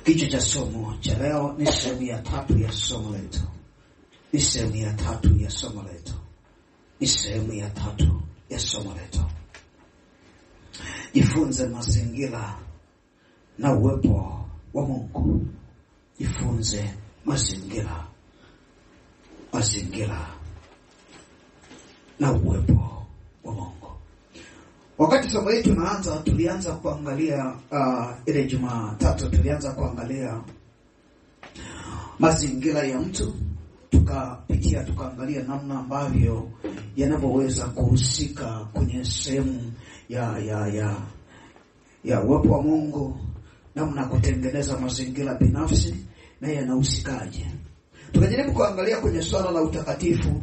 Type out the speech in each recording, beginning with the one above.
Kichwa cha somo cha leo ni sehemu ya 3 ya somo letu. Ni sehemu ya 3 ya somo letu. Ni sehemu ya 3 ya somo letu. Jifunze mazingira na uwepo wa Mungu. Jifunze mazingira na uwepo wa Mungu. Wakati somo letu tulianza kuangalia ile Jumatatu tulianza kuangalia mazingira ya mtu, tukaangalia namna ambavyo yanavyoweza kuhusika kwenye sehemu ya uwepo wa Mungu, namna kutengeneza mazingira binafsi na yanahusikaje. Tukajaribu kuangalia kwenye swala la utakatifu.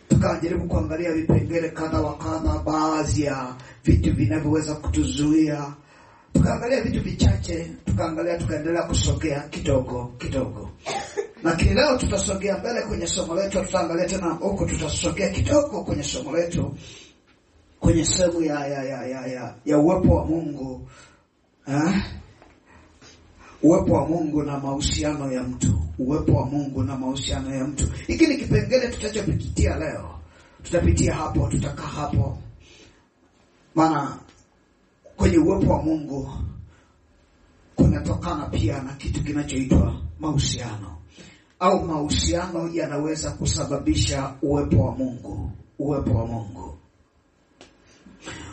Tukajaribu kuangalia vipengele kadha wa kadha, baadhi ya vitu vinavyoweza kutuzuia. Tukaangalia vitu vichache, tukaendelea kusogea kidogo. Lakini leo tutasogea mbele kwenye somo letu, tutaangalia tena huko, tutasogea kidogo kwenye somo letu kwenye sehemu ya uwepo wa Mungu. Uwepo wa Mungu na mahusiano ya mtu. Uwepo wa Mungu na mahusiano ya mtu. Hiki ni kipengele tutachopitia leo. Tutapitia hapo, tutakaa hapo. Maana kwenye uwepo wa Mungu kunatokana pia na kitu kinachoitwa mahusiano. Au mahusiano yanaweza kusababisha uwepo wa Mungu. Uwepo wa Mungu.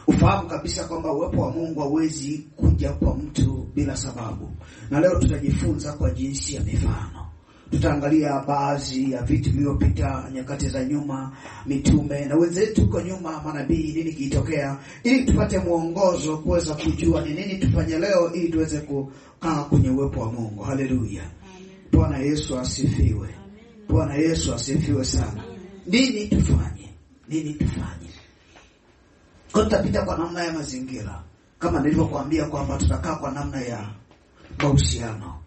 Ufahamu kabisa kwamba uwepo wa Mungu hauwezi kuja kwa mtu bila sababu. Na leo tutajifunza kwa jinsi ya mifano. Tutaangalia baadhi ya vitu vilivyopita nyakati za nyuma, mitume na wenzetu kwa nyuma, manabii, nini kilitokea, ili tupate mwongozo kuweza kujua ni nini tufanye leo ili tuweze kukaa kwenye uwepo wa Mungu. Haleluya. Bwana Yesu asifiwe. Bwana Yesu asifiwe sana. Nini tufanye? Tutapita kwa namna ya mazingira. Kama nilivyokuambia kwamba tutakaa kwa namna ya mahusiano.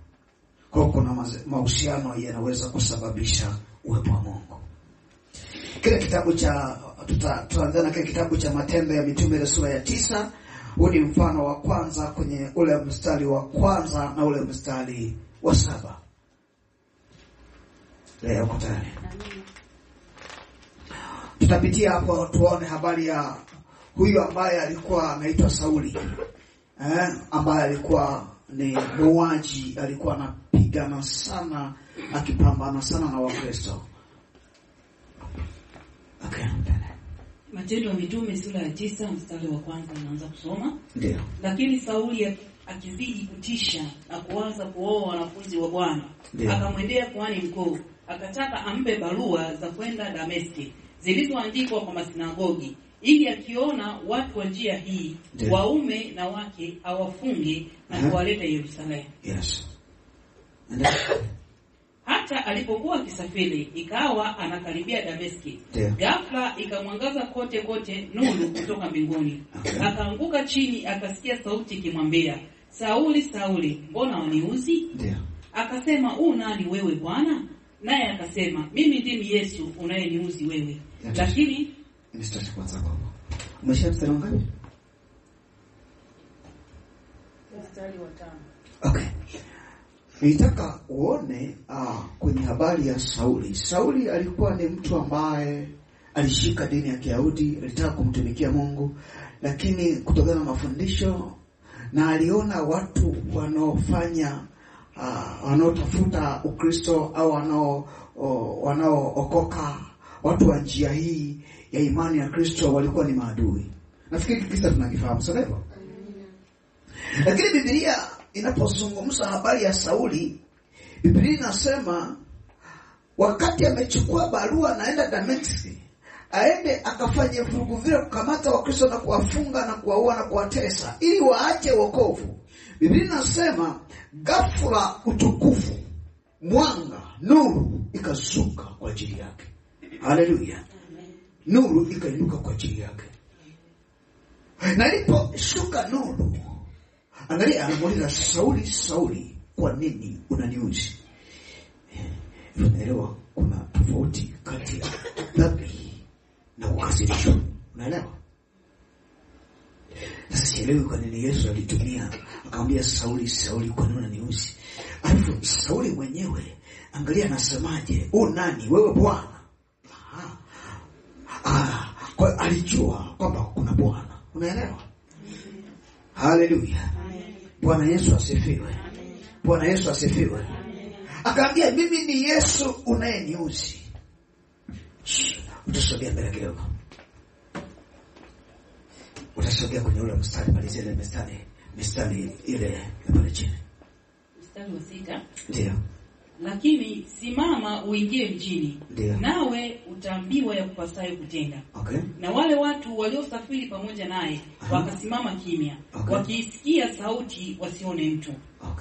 Kwa kuna mahusiano yanaweza kusababisha uwepo wa Mungu. Kile kitabu cha tutaanza na kile kitabu cha Matendo ya Mitume sura ya 9. Huu ni mfano wa kwanza kwenye ule mstari wa kwanza na ule mstari wa 7. Leo kutani. Tutapitia hapo tuone habari ya huyu ambaye alikuwa anaitwa Sauli. Ambaye alikuwa ni muuaji, alikuwa anapigana sana, akipambana sana na Wakristo. Okay. Matendo ya Mitume sura ya 9 mstari wa kwanza naanza kusoma. Ndio. Lakini Sauli akizidi kutisha na kuanza kuoa wanafunzi wa Bwana, akamwendea kuhani mkuu, akataka ampe barua za kwenda Dameski zilizoandikwa kwa masinagogi, ili akiona watu wa njia hii, waume na wake, awafunge na kuwaleta Yerusalemu. Yes. Hata alipokuwa akisafiri, ikawa anakaribia Dameski, ghafla ikamwangaza kote nuru kutoka mbinguni. Akaanguka chini, akasikia sauti ikimwambia, Sauli, Sauli, mbona waniuzi? Akasema, nani wewe Bwana? Naye akasema, mimi ndimi Yesu unayeniuzi wewe. Lakini Mstari kwanza hapo. Umeshamstari ngapi? Mstari wa 5. Okay. Nitaka uone kwenye habari ya Sauli. Sauli alikuwa ni mtu ambaye alishika dini ya Kiyahudi, alitaka kumtumikia Mungu, lakini kutokana na mafundisho na aliona watu wanaofanya wanaotafuta Ukristo au wanaookoka, watu wa njia hii ya imani ya Kristo walikuwa ni maadui. Nafikiri kisa tunakifahamu sio hivyo? Lakini Biblia inapozungumza habari ya Sauli, Biblia inasema wakati amechukua barua naenda Dameski, aende akafanye vurugu vile, kukamata Wakristo na kuwafunga na kuwaua na kuwatesa ili waache wokovu. Biblia inasema ghafla utukufu, mwanga, nuru ikazuka kwa ajili yake. Haleluya. Nuru ikainuka kwa ajili yake. Na iliposhuka nuru, angalia, anamuuliza Sauli, Sauli, kwa nini unaniuzi? Unaelewa kuna tofauti kati ya dhambi na ukasirisho. Unaelewa? Sasa sielewi kwa nini Yesu alitumia akamwambia Sauli, Sauli, kwa nini unaniuzi? Alafu Sauli mwenyewe angalia anasemaje, nani wewe Bwana? Kwa alijua kwamba kuna Bwana. Unaelewa? Haleluya. Bwana Yesu asifiwe. Bwana Yesu asifiwe. Akaambia mimi ni Yesu unayeniuzi. Utasogea mbele kidogo. Utasogea kwenye ule mstari pale, zile mstari ile pale chini. Mstari wa 6. Ndio. Lakini simama uingie mjini. Ndio. Nawe utaambiwa ya kupasayo kutenda. Okay. Na wale watu waliosafiri pamoja naye wakasimama kimya, wakiisikia sauti wasione mtu.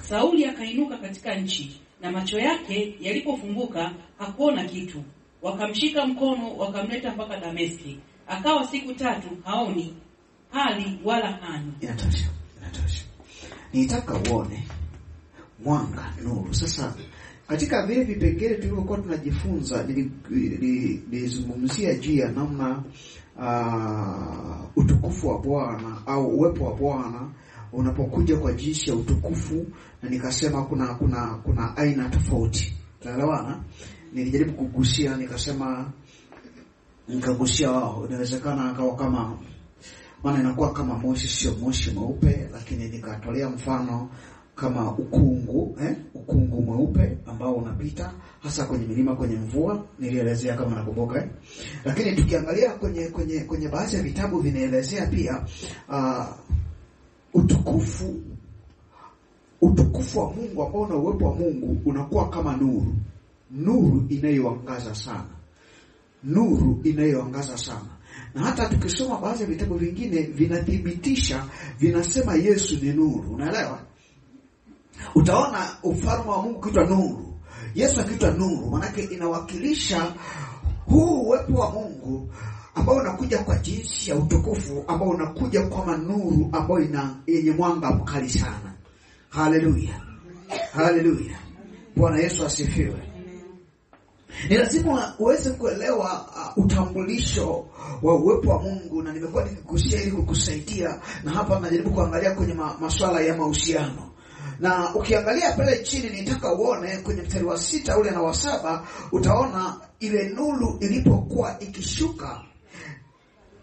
Sauli akainuka katika nchi, na macho yake yalipofumbuka hakuona kitu. Wakamshika mkono wakamleta mpaka Dameski. Akawa siku 3 haoni hali wala hani. Inatosha. Nitaka uone mwanga, nuru. Sasa katika vile vipengele tulivyokuwa tunajifunza nilizungumzia juu ya namna utukufu wa Bwana au uwepo wa Bwana unapokuja kwa jinsi ya utukufu, na nikasema kuna aina tofauti. Tunaelewana? Nilijaribu kugusia, nikagusia wao inawezekana akawa kama maana inakuwa kama moshi, sio moshi mweupe, lakini nikatolea mfano kama ukungu mweupe ambao unapita hasa kwenye milima kwenye mvua, nilielezea kama nakumbuka. Lakini tukiangalia kwenye baadhi ya vitabu vinaelezea pia utukufu wa Mungu ambao na uwepo wa Mungu unakuwa kama nuru inayoangaza sana. Na hata tukisoma baadhi ya vitabu vingine vinathibitisha, vinasema Yesu ni nuru. Unaelewa? Utaona ufalme wa Mungu kiitwa nuru. Yesu akiitwa nuru, maana inawakilisha huu uwepo wa Mungu ambao unakuja kwa jinsi ya utukufu, ambao unakuja kama nuru ambayo yenye mwanga mkali sana. Haleluya. Haleluya. Bwana Yesu asifiwe. Ni lazima uweze kuelewa utambulisho wa uwepo wa Mungu, na nimekuwa nikikugusia ili kukusaidia, na hapa najaribu kuangalia kwenye masuala ya mahusiano. Na ukiangalia pale chini nitaka uone kwenye mstari wa 6 ule na wa 7, utaona ile nuru ilipokuwa ikishuka,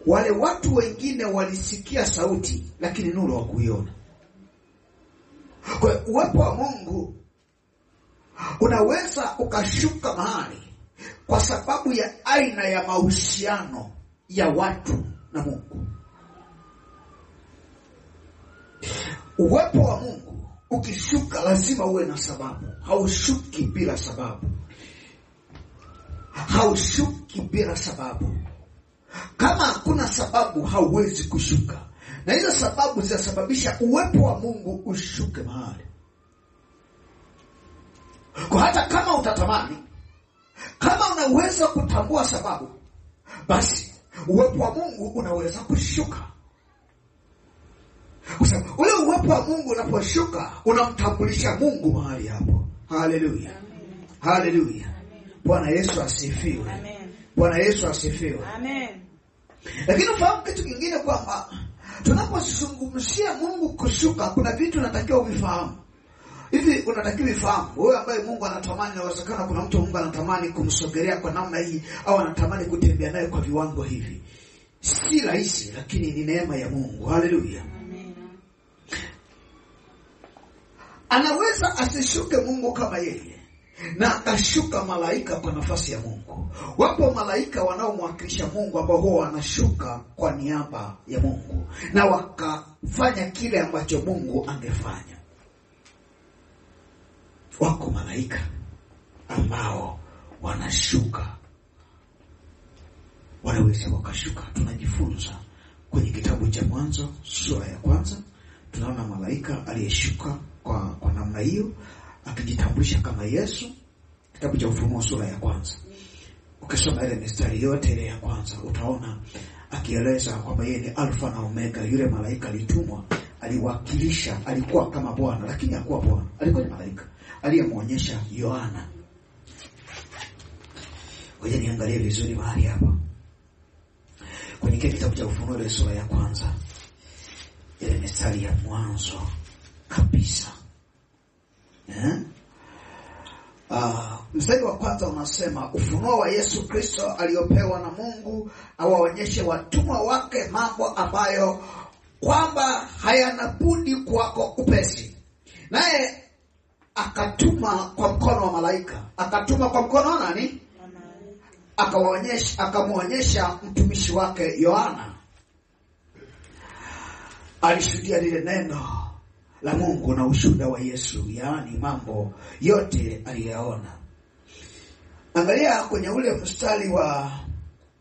wale watu wengine walisikia sauti lakini nuru hawakuiona. Kwa uwepo wa Mungu unaweza ukashuka mahali kwa sababu ya aina ya mahusiano ya watu na Mungu. Uwepo wa Mungu ukishuka lazima uwe na sababu. Haushuki bila sababu. Kama hakuna sababu hauwezi kushuka. Na hizo sababu zinasababisha uwepo wa Mungu ushuke mahali. Kwa hata kama utatamani, kama unaweza kutambua sababu, basi uwepo wa Mungu unaweza kushuka. Kwa sababu ule uwepo wa Mungu unaposhuka, unamtambulisha Mungu mahali hapo. Haleluya. Haleluya. Bwana Yesu asifiwe. Amen. Bwana Yesu asifiwe. Amen. Lakini ufahamu kitu kingine kwamba tunapozungumzia Mungu kushuka, kuna vitu unatakiwa uvifahamu. Hivi unatakiwa ufahamu, wewe ambaye Mungu anatamani, inawezekana kuna mtu Mungu anatamani kumsogelea kwa namna hii, au anatamani kutembea naye kwa viwango hivi. Si rahisi, lakini ni neema ya Mungu. Haleluya. Amen. Anaweza asishuke Mungu kama yeye, na akashuka malaika kwa nafasi ya Mungu. Wapo malaika wanaomwakilisha Mungu ambao huwa wanashuka kwa niaba ya Mungu, na wakafanya kile ambacho Mungu angefanya. Wako malaika ambao wanashuka, wanaweza wakashuka. Tunajifunza kwenye kitabu cha Mwanzo sura ya 1, tunaona malaika aliyeshuka kwa namna hiyo akijitambulisha kama Yesu. Kitabu cha Ufunuo sura ya 1, ukisoma ile mistari yote ile ya kwanza, utaona akieleza kwamba yeye ni Alfa na Omega. Yule malaika alitumwa, aliwakilisha, alikuwa kama Bwana, lakini hakuwa Bwana, alikuwa ni malaika aliyemuonyesha Yohana. Ngoja niangalie vizuri mahali hapa kwenye kitabu cha Ufunuo sura ya 1. ile mistari ya mwanzo kabisa. Mstari wa kwanza unasema ufunuo wa Yesu Kristo aliopewa na Mungu awaonyeshe watumwa wake mambo ambayo kwamba hayana budi kwako upesi. Naye akatuma kwa mkono wa malaika. Akatuma kwa mkono wa nani? Akamuonyesha mtumishi wake Yohana. Alishuhudia lile neno la Mungu na ushuhuda wa Yesu, yaani mambo yote aliyaona. Angalia kwenye ule mstari wa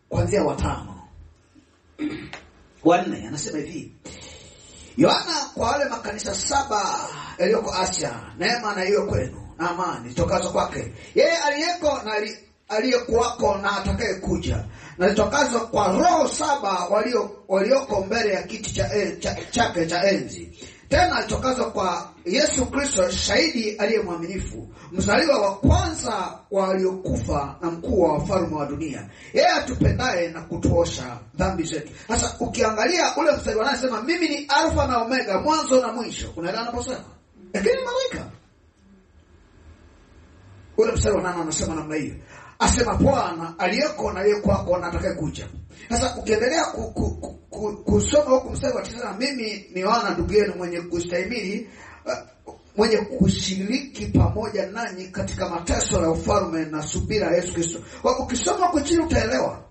kuanzia wa 5. Wa 4 anasema hivi: Yohana kwa wale makanisa 7 yaliyoko Asia, neema na iwe kwenu na amani tokazo kwake yeye aliyeko na aliyekuwako na atakaye kuja, na zitokazo kwa roho 7 walioko mbele ya kiti chake cha enzi, tena zitokazo kwa Yesu Kristo shahidi aliye mwaminifu, mzaliwa wa kwanza waliokufa na mkuu wa wafalme wa dunia, yeye atupendaye na kutuosha dhambi zetu. Sasa ukiangalia ule mstari wanasema mimi ni Alfa na Omega, mwanzo na mwisho. Unaelewa anaposema? Lakini malaika ule mstari wanana anasema namna hiyo. Asema Bwana aliyeko na yeye kwako na atakaye kuja. Sasa ukiendelea kusoma huko mstari wa 9, mimi ni wana ndugu yenu mwenye kustahimili, mwenye kushiriki pamoja nanyi katika mateso ya ufalme na subira ya Yesu Kristo. Ukisoma kwa chini utaelewa.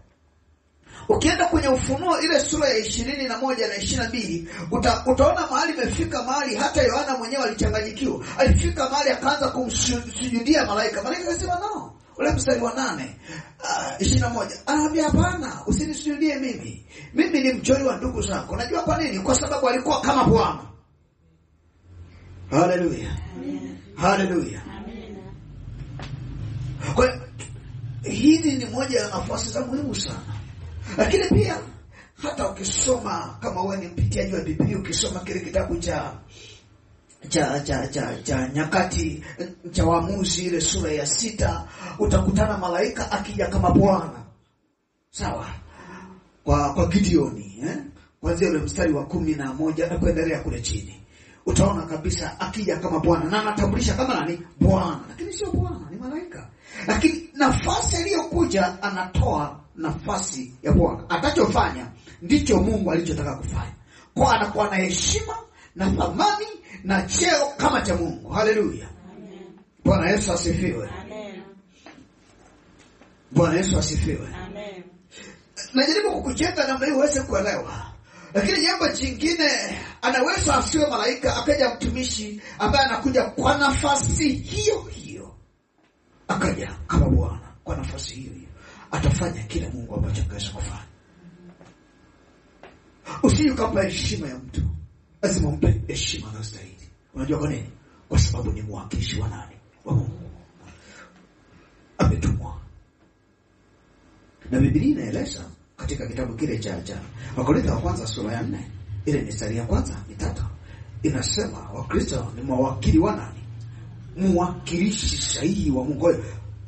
Ukienda kwenye Ufunuo ile sura ya 21 na 22, utaona mahali imefika mahali hata Yohana mwenyewe alichanganyikiwa. Alifika mahali akaanza kumsujudia malaika. Malaika akasema no. Ule mstari wa 8, 21, anaambia hapana, usinisujudie mimi. Mimi ni mjoli wa ndugu zako. Unajua kwa nini? Kwa sababu alikuwa kama Bwana. Haleluya. Amen. Haleluya. Amen. Kwa hizi ni moja ya nafasi za muhimu sana. Lakini pia hata ukisoma, kama wewe ni mpitiaji wa Biblia, ukisoma kile kitabu cha Nyakati cha Waamuzi ile sura ya 6, utakutana malaika akija kama Bwana. Sawa? Kwa Gideoni, kuanzia ule mstari wa 11 na kuendelea kule chini. Utaona kabisa akija kama Bwana na anatambulisha kama nani? Bwana. Lakini sio Bwana, ni malaika. Lakini nafasi iliyokuja anatoa nafasi ya Bwana. Atachofanya ndicho Mungu alichotaka kufanya. Kwa anakuwa na heshima na thamani na cheo kama cha Mungu. Haleluya. Amen. Bwana Yesu asifiwe. Amen. Bwana Yesu asifiwe. Amen. Najaribu kukujenga namna hiyo uweze kuelewa. Lakini jambo jingine, anaweza asiwe malaika akaja mtumishi ambaye anakuja kwa nafasi hiyo hiyo. Akaja kama Bwana kwa nafasi hiyo hiyo. Atafanya kila Mungu ambacho angeweza kufanya. Usiukampa heshima ya mtu. Lazima umpe heshima anayostahili. Unajua kwa nini? Kwa sababu ni mwakilishi wa nani? Wa Mungu. Ametumwa. Na Biblia inaeleza katika kitabu kile cha Wakorintho wa kwanza sura ya 4, ile mistari ya kwanza mitatu, inasema Wakristo ni mawakili wa nani? Mwakilishi sahihi wa Mungu.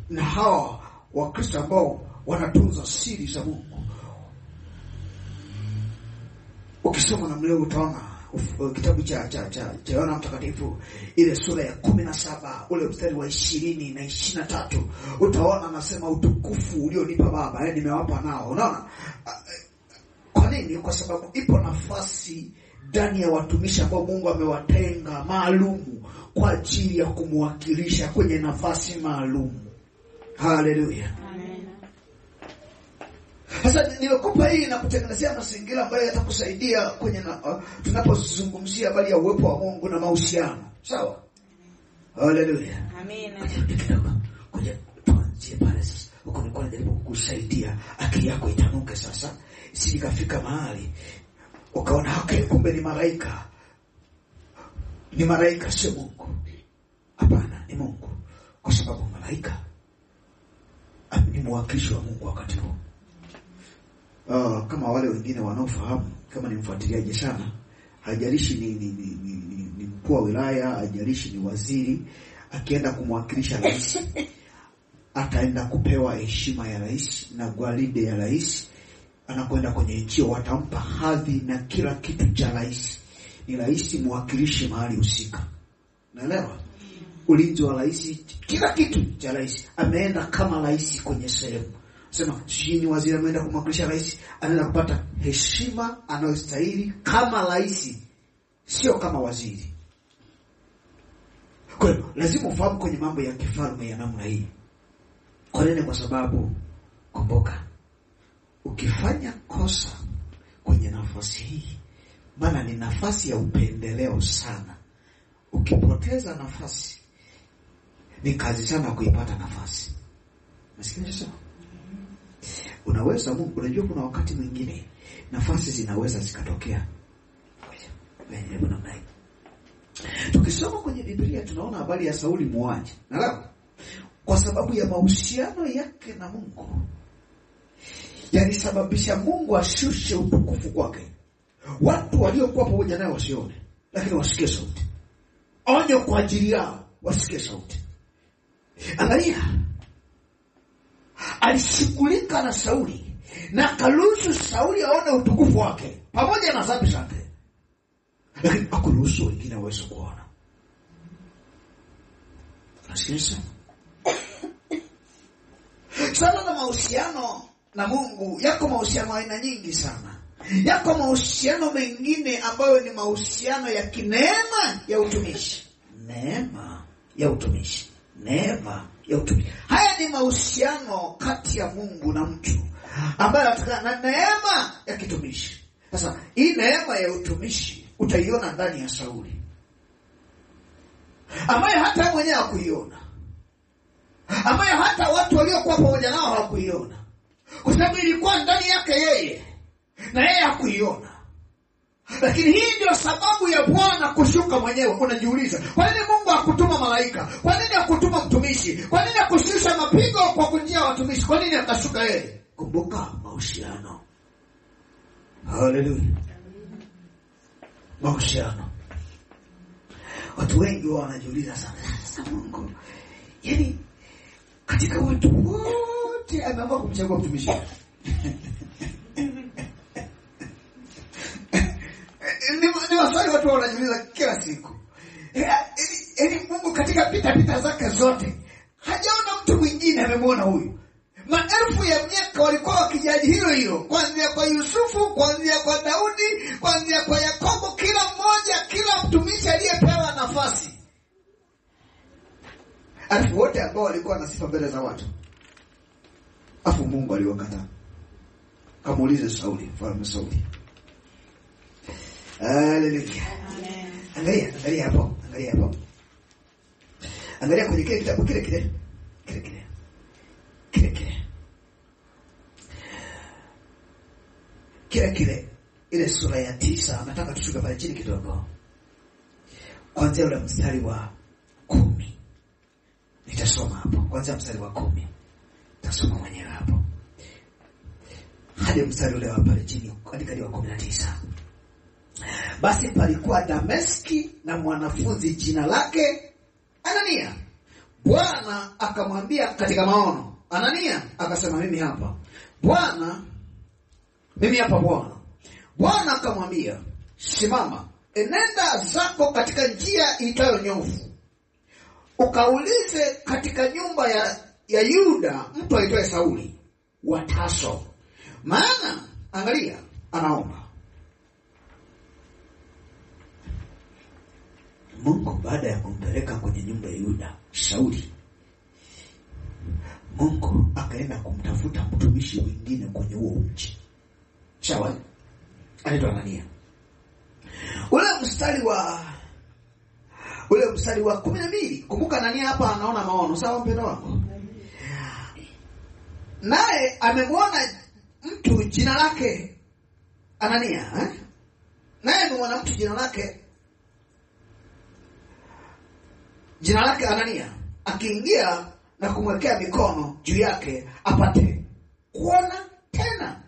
Na hawa Wakristo ambao wanatunza siri za Mungu. Ukisoma na mleo utaona kitabu cha Yohana Mtakatifu ile sura ya 17 ule mstari wa 20 na 23, utaona anasema utukufu ulionipa Baba nimewapa nao. Unaona? Kwa nini? Kwa sababu ipo nafasi ndani ya watumishi ambao Mungu amewatenga maalumu kwa ajili ya kumwakilisha kwenye nafasi maalumu. Haleluya. Amen. Sasa nimekupa hii na kutengenezea mazingira ambayo yatakusaidia kwenye tunapozungumzia habari ya uwepo wa Mungu na mahusiano. Sawa? Haleluya. Amen. Kuja tuanzie pale sasa. Huko ni kwa ajili kukusaidia akili yako itanuke sasa. Isikafika mahali ukaona okay, kumbe ni malaika. Ni malaika sio Mungu. Hapana, ni Mungu. Kwa sababu malaika ni mwakilishi wa Mungu wakati huo. Kama wale wengine wanaofahamu, kama ni mfuatiliaji sana, hajalishi ni mkuu wa wilaya, hajalishi ni waziri, akienda kumwakilisha rais, ataenda kupewa heshima ya rais na gwaride ya rais. Anakwenda kwenye nchi, watampa hadhi na kila kitu cha rais. ni rais mwakilishi mahali husika. Unaelewa? Ulinzi wa rais, kila kitu cha rais, ameenda kama rais kwenye sehemu. Sema chini waziri ameenda kumwakilisha rais, anaenda kupata heshima anayostahili kama rais, sio kama waziri. Kwa hiyo lazima ufahamu kwenye mambo ya kifalme ya namna hii. Kwa nini? Kwa sababu kumbuka, ukifanya kosa kwenye nafasi hii, maana ni nafasi ya upendeleo sana. Ukipoteza nafasi, ni kazi sana kuipata nafasi. Nasikia sasa? Unaweza Mungu, unajua kuna wakati mwingine nafasi zinaweza zikatokea. Wewe namna hii. Tukisoma kwenye Biblia tunaona habari ya Sauli muuaji. Naelewa? Kwa sababu ya mahusiano yake na Mungu, yalisababisha Mungu ashushe utukufu kwake. Watu waliokuwa pamoja naye wasione, lakini wasikie sauti. Onyo kwa ajili yao, wasikie sauti. Angalia, alishughulika na Sauli na akaruhusu Sauli aone utukufu wake pamoja na dhambi zake, lakini akuruhusu wengine waweze kuona. Nasikia sana na mahusiano na Mungu. Yako mahusiano aina nyingi sana. Yako mahusiano mengine ambayo ni mahusiano ya kineema ya utumishi. Neema ya utumishi. Neema ya utumishi. Haya ni mahusiano kati ya Mungu na mtu ambayo yanatokana na neema ya kitumishi. Sasa hii neema ya utumishi utaiona ndani ya Sauli, ambaye hata mwenyewe hakuiona, ambaye hata watu waliokuwa pamoja nao hawakuiona, kwa sababu ilikuwa ndani yake yeye na yeye hakuiona. Lakini hii ndio sababu ya Bwana kushuka mwenyewe. Unajiuliza, kwa nini Mungu hakutuma malaika? Kwa nini hakutuma mtumishi? Kwa nini hakushusha mapigo kwa kunjia watumishi? Kwa nini akashuka yeye? Kumbuka mahusiano. Haleluya. Mahusiano. Watu wengi wanajiuliza sana, sasa Mungu, yaani katika watu wote anaamua kumchagua mtumishi. Ni maswali watu wanajiuliza kila siku. Yaani Mungu katika pita zake zote hajaona mtu mwingine amemwona huyu. Maelfu ya miaka walikuwa wakijaji hilo, kuanzia kwa Yusufu, kuanzia kwa Daudi, kuanzia kwa Yakobo, kila mmoja, kila mtumishi aliyepewa nafasi. Alafu wote ambao walikuwa na sifa mbele za watu, afu Mungu aliwakataa. Kamuulize Sauli, mfalme Sauli. Haleluya. Angalia hapo. Angalia kwenye kile kitabu kile. Kile ile sura ya 9, nataka tushuke pale chini kidogo. Kuanzia ule mstari wa 10. Nitasoma hapo. Kuanzia mstari wa 10. Nitasoma mwenyewe hapo. Hadi mstari ule wa pale chini, hadi wa 19. Basi palikuwa Dameski na mwanafunzi jina lake Anania. Bwana akamwambia katika maono. Anania akasema, mimi hapa Bwana. Bwana akamwambia, simama, enenda zako katika njia itayo nyofu, ukaulize katika nyumba ya Yuda mtu aitwaye Sauli wa Tarso, maana angalia anaomba. Mungu baada ya kumpeleka kwenye nyumba ya Yuda Sauli, Mungu akaenda kumtafuta mtumishi mwingine kwenye huo mji. Sawa? Anaitwa Anania. Ule mstari wa 12. Kumbuka Anania hapa anaona maono. Sawa mpendo wangu? Naye amemwona mtu jina lake Anania, Naye amemwona mtu jina lake Anania akiingia na kumwekea mikono juu yake apate kuona tena.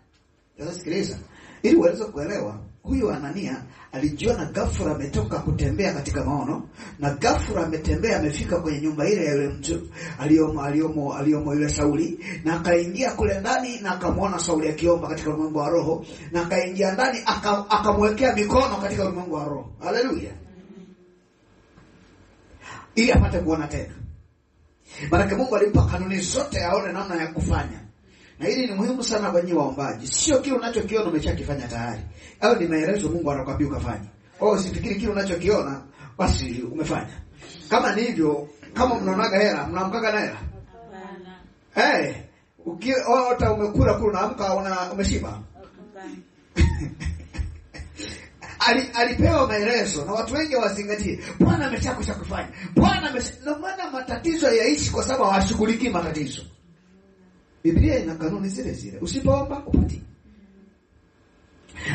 Sasa sikiliza, ili uweze kuelewa huyu Anania alijiona ghafla ametoka kutembea katika maono, na ghafla ametembea amefika kwenye nyumba ile ya yule mtu aliyomo yule Sauli, na akaingia kule ndani na akamwona Sauli akiomba katika ulimwengu wa roho, na akaingia ndani akamwekea mikono katika ulimwengu wa roho. Haleluya. Ili apate kuona tena. Maana Mungu alimpa kanuni zote aone namna ya kufanya. Na hili ni muhimu sana kwa nyinyi waombaji. Sio kile unachokiona umeshakifanya tayari. Au ni maelezo Mungu anakuambia ukafanye. Kwa hiyo usifikiri kile unachokiona basi umefanya. Kama ni hivyo, kama mnaonaga hela, mnaamkaga na hela? Hapana. Ukiota umekula kula unaamka umeshiba. Alipewa maelezo na watu wengi wazingatie. Bwana ameshakwisha kufanya. Na maana matatizo yaishi kwa sababu hawashughulikii matatizo. Biblia ina kanuni zile zile. Usipoomba upati.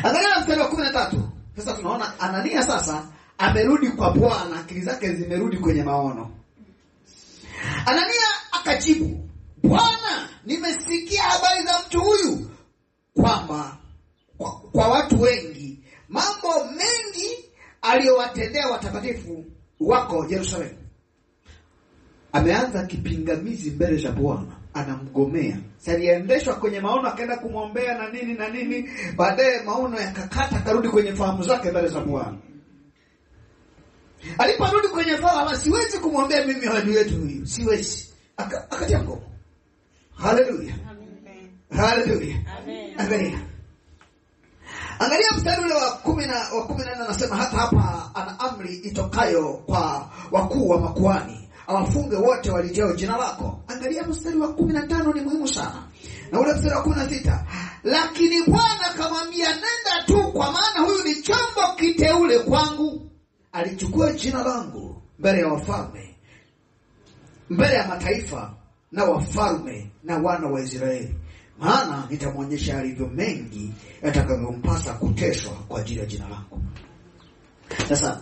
Angalia mstari wa 13. Sasa tunaona Anania sasa amerudi kwa Bwana, akili zake zimerudi kwenye maono. Anania akajibu, Bwana, nimesikia habari za mtu huyu kwamba kwa watu wengi mambo mengi aliyowatendea watakatifu wako Yerusalemu. Ameanza kipingamizi mbele za Bwana, anamgomea. Saliendeshwa kwenye maono akaenda kumwombea na nini, baadaye maono yakakata, karudi kwenye fahamu zake mbele za Bwana. Aliporudi kwenye fahamu, siwezi kumwombea mimi adui yetu huyu, siwezi. Akatia ngoma. Haleluya. Amen. Haleluya. Amen. Angalia mstari ule wa 14 anasema hata hapa ana amri itokayo kwa wakuu wa makuhani awafunge wote walijao jina lako. Angalia mstari wa 15 ni muhimu sana. Na ule mstari wa 16, lakini Bwana akamwambia, nenda tu, kwa maana huyu ni chombo kiteule kwangu, alichukua jina langu mbele ya wafalme, mbele ya mataifa na wafalme na wana wa Israeli, maana nitamwonyesha alivyo mengi yatakavyompasa kuteswa kwa ajili ya jina langu. Sasa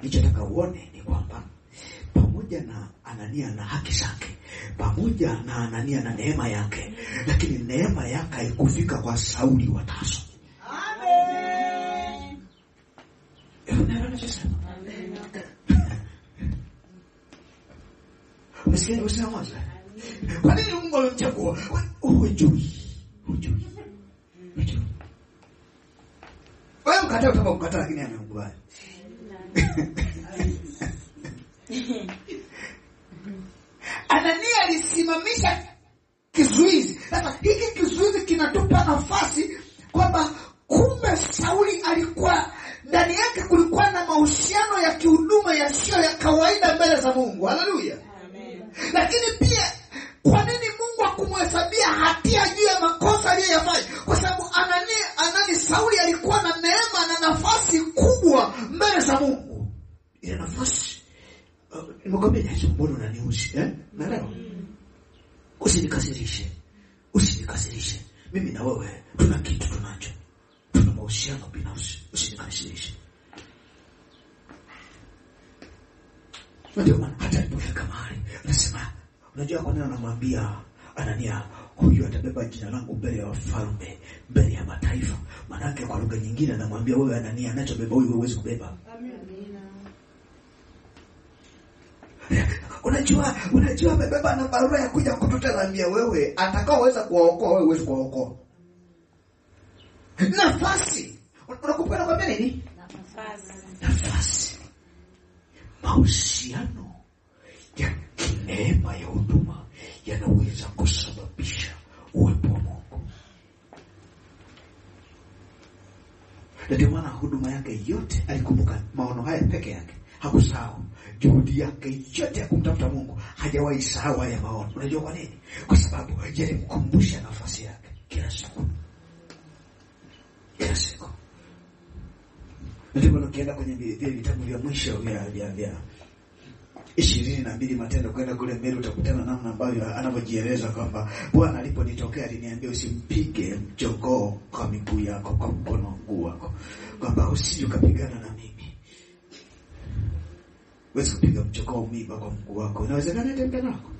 nichotaka uone ni kwamba pamoja na Anania na haki zake, pamoja na Anania na neema yake, lakini neema yake haikufika kwa Sauli wa Tarso. Amen. Amen. Msikia usema kwa nini Mungu alimchagua? Hujui. Wewe mkataa kama mkataa, lakini amekubali. Anania alisimamisha kizuizi. Sasa hiki kizuizi kinatupa nafasi kwamba kumbe Sauli alikuwa ndani yake kulikuwa na mahusiano ya kihuduma yasiyo ya kawaida mbele za Mungu. Haleluya. Amen. Lakini pia kwa nini Mungu akumhesabia hatia juu ya makosa aliyofanya? Kwa sababu Anani Sauli alikuwa na neema na nafasi kubwa mbele za Mungu. Ile nafasi nimekwambia Yesu, mbona unaniuzi? Naelewa. Usinikasirishe. Mimi na wewe tuna kitu tunacho. Tuna mahusiano binafsi. Usinikasirishe. Ndio maana hata alipofika mahali anasema, unajua kwa nini anamwambia Anania, huyu atabeba jina langu mbele ya wafalme, mbele ya mataifa? Maana yake kwa lugha nyingine anamwambia wewe Anania, anachobeba huyu huwezi kubeba. Amen. Unajua amebeba na barua ya kuja kututelamia wewe, atakaoweza kuwaokoa wewe huwezi kuwaokoa. Nafasi. Unakupa nakwambia nini? Nafasi. Mahusiano ya kineema ya huduma yanaweza kusababisha uwepo wa Mungu. Ndio maana huduma yake yote alikumbuka maono haya peke yake. Hakusahau juhudi yake yote ya kumtafuta Mungu, hajawahi sahau haya maono. Unajua kwa nini? Kwa sababu yalimkumbusha nafasi yake kila siku. Ndio ukienda kwenye vitabu vya mwisho vya 22 Matendo kwenda kule mbele, utakutana namna ambayo anavyojieleza kwamba Bwana aliponitokea aliniambia usimpige mjogoo kwa miguu yako, kwa mkono wangu wako, kwamba usije ukapigana na mimi. Wewe kupiga mjogoo miba kwa mguu wako, inawezekana tembea nako.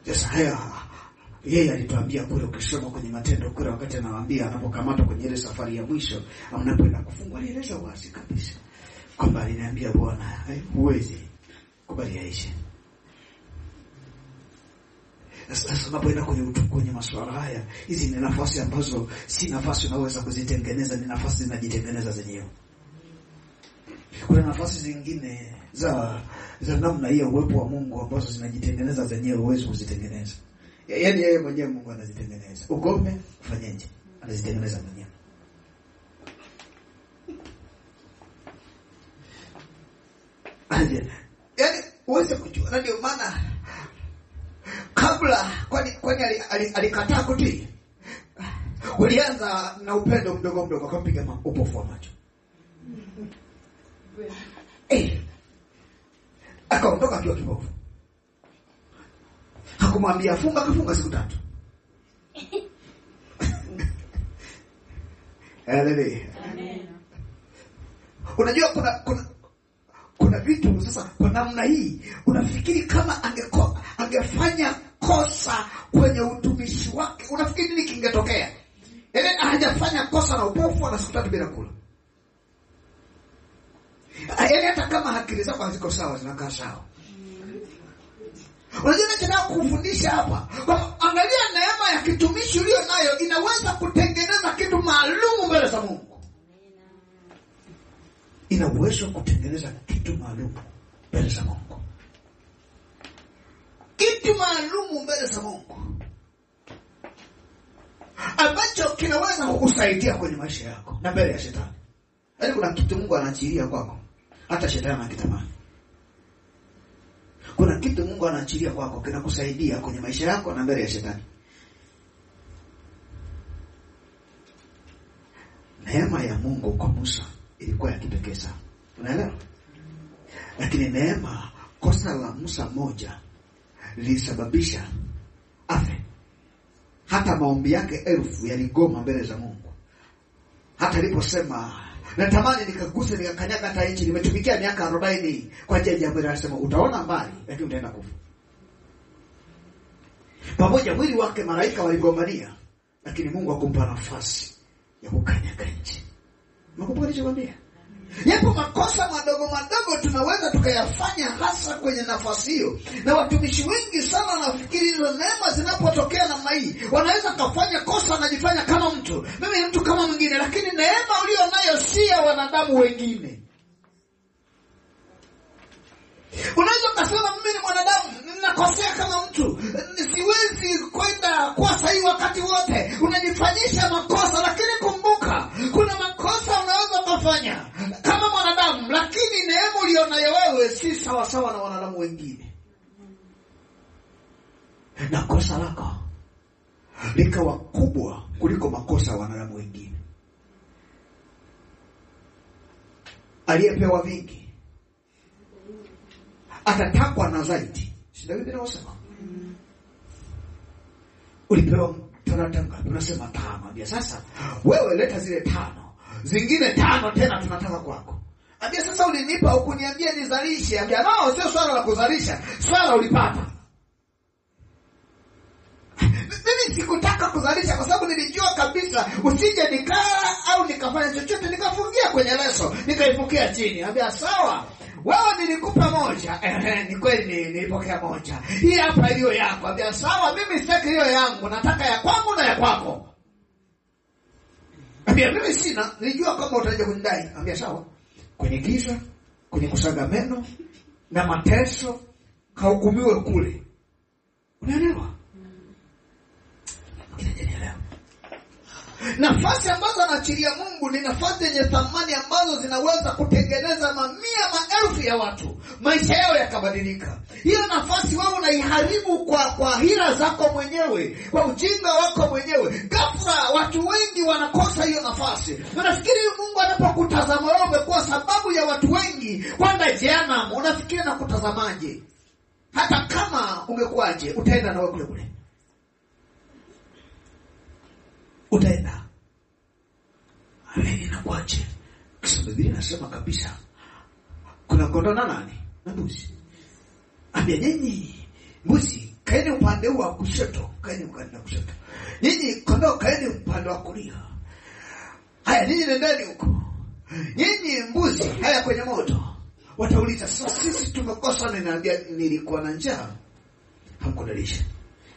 Sasa yeye alituambia kule, ukisoma kwenye Matendo kule, wakati anawaambia anapokamatwa kwenye ile safari ya mwisho mnapoenda kufungwa, alieleza wazi kabisa kwamba aliniambia Bwana, huwezi kubali aishi. Sasa unapoenda kwenye masuala haya, hizi ni nafasi ambazo si nafasi unaweza kuzitengeneza, ni nafasi zinajitengeneza zenyewe. Kuna nafasi zingine za namna hiyo, uwepo wa Mungu, ambazo zinajitengeneza zenyewe, huwezi kuzitengeneza. Yaani yeye mwenyewe Mungu anazitengeneza. Ukome ufanyeje? Anazitengeneza mwenyewe. Yaani uweze kujua. Na ndio maana kabla kwani alikataa kutii. Ulianza na upendo mdogo mdogo, akampiga upofu wa macho. Akaondoka akiwa kipofu. Hakumwambia funga, akafunga siku 3. Haleluya. Amen. Unajua kuna vitu sasa kwa namna hii, unafikiri kama angefanya kosa kwenye utumishi wake, unafikiri nini kingetokea? Yaani hajafanya kosa na upofu na siku 3 bila kula. Yaani hata kama akili zako haziko sawa, zinakaa sawa. Unajua nataka kufundisha hapa, angalia neema ya kitumishi ulio nayo inaweza kutengeneza kitu maalum mbele za Mungu. Ina uwezo kutengeneza kitu maalum mbele za Mungu. Kitu maalum mbele za Mungu ambacho kinaweza kukusaidia kwenye maisha yako na mbele ya shetani. Yaani kuna kitu Mungu anaachilia kwako, hata shetani anakitamani. Kuna kitu Mungu anaachilia kwako kinakusaidia kwenye maisha yako na mbele ya shetani. Neema ya Mungu kwa Musa ilikuwa ya kipekee sana. Unaelewa? Lakini neema, kosa la Musa moja lilisababisha afe. Hata maombi yake 1000 yaligoma mbele za Mungu. Hata aliposema natamani nikaguse nikakanyaga hata nchi, nimetumikia miaka 40 kwa ajili ya jambo hili, anasema utaona mbali lakini utaenda kufa. Pamoja mwili wake malaika waligombania, lakini Mungu akumpa nafasi ya kukanyaga nchi. Nakumbuka nilichokwambia. Yapo makosa madogo madogo tunaweza tukayafanya hasa kwenye nafasi hiyo. Na watumishi wengi sana nafikiri hizo neema zinapotokea namna hii, wanaweza kufanya kosa na jifanya kama mtu. Mimi ni mtu kama mwingine, lakini neema ulio nayo si ya wanadamu wengine. Unaweza kusema mimi ni mwanadamu, ninakosea kama mtu, siwezi kwenda kwa sahihi wakati wote. Unajifanyisha makosa, lakini kumbuka kuna makosa unaweza kufanya kama mwanadamu, lakini neema ulionayo wewe si sawa sawa na wanadamu wengine. Na kosa lako likawa kubwa kuliko makosa ya wanadamu wengine. Aliyepewa vingi atatakwa na zaidi. Si Daudi anasema? Ulipewa talanta ngapi? Unasema 5. Ambia sasa wewe leta zile 5. Zingine 5 tena tunataka kwako. Ambia sasa ulinipa ukuniambia nizalishe. Ambia no, sio swala la kuzalisha. Swala ulipata. Mimi sikutaka kuzalisha kwa sababu nilijua kabisa usije nikala au nikafanya chochote nikafungia kwenye leso, nikaipokea chini. Ambia sawa. Wewe nilikupa moja. Ni kweli nilipokea moja. Hii hapa hiyo yako. Ambia sawa, mimi sitaki hiyo yangu, nataka ya kwangu na ya kwako. Ambia mimi sina, nilijua kama utaje kunidai. Ambia sawa. Kwenye giza, kwenye kusaga meno na mateso, kahukumiwe kule. Unaelewa? Unaelewa? Nafasi ambazo anaachilia Mungu ni nafasi yenye thamani ambazo zinaweza kutengeneza mamia maelfu ya watu, maisha yao yakabadilika. Hiyo nafasi wewe unaiharibu kwa hila zako mwenyewe, kwa ujinga wako mwenyewe. Ghafla watu wengi wanakosa hiyo nafasi. Unafikiri Mungu anapokutazama wewe umekuwa sababu ya watu wengi kwenda jehanamu, unafikiri na kutazamaje? Hata kama ungekuaje, utaenda na wewe kule. Utaenda. Wewe inakuaje? Kisha Biblia inasema kabisa kuna kondoo na nani? Na mbuzi. Ambia nyinyi mbuzi kaeni upande wa kushoto, kaeni upande wa kushoto. Nyinyi kondoo kaeni upande wa kulia. Haya, nyinyi nendeni huko. Nyinyi mbuzi, haya kwenye moto. Watauliza, sisi tumekosa nini? Naambia, nilikuwa na njaa, hamkunilisha.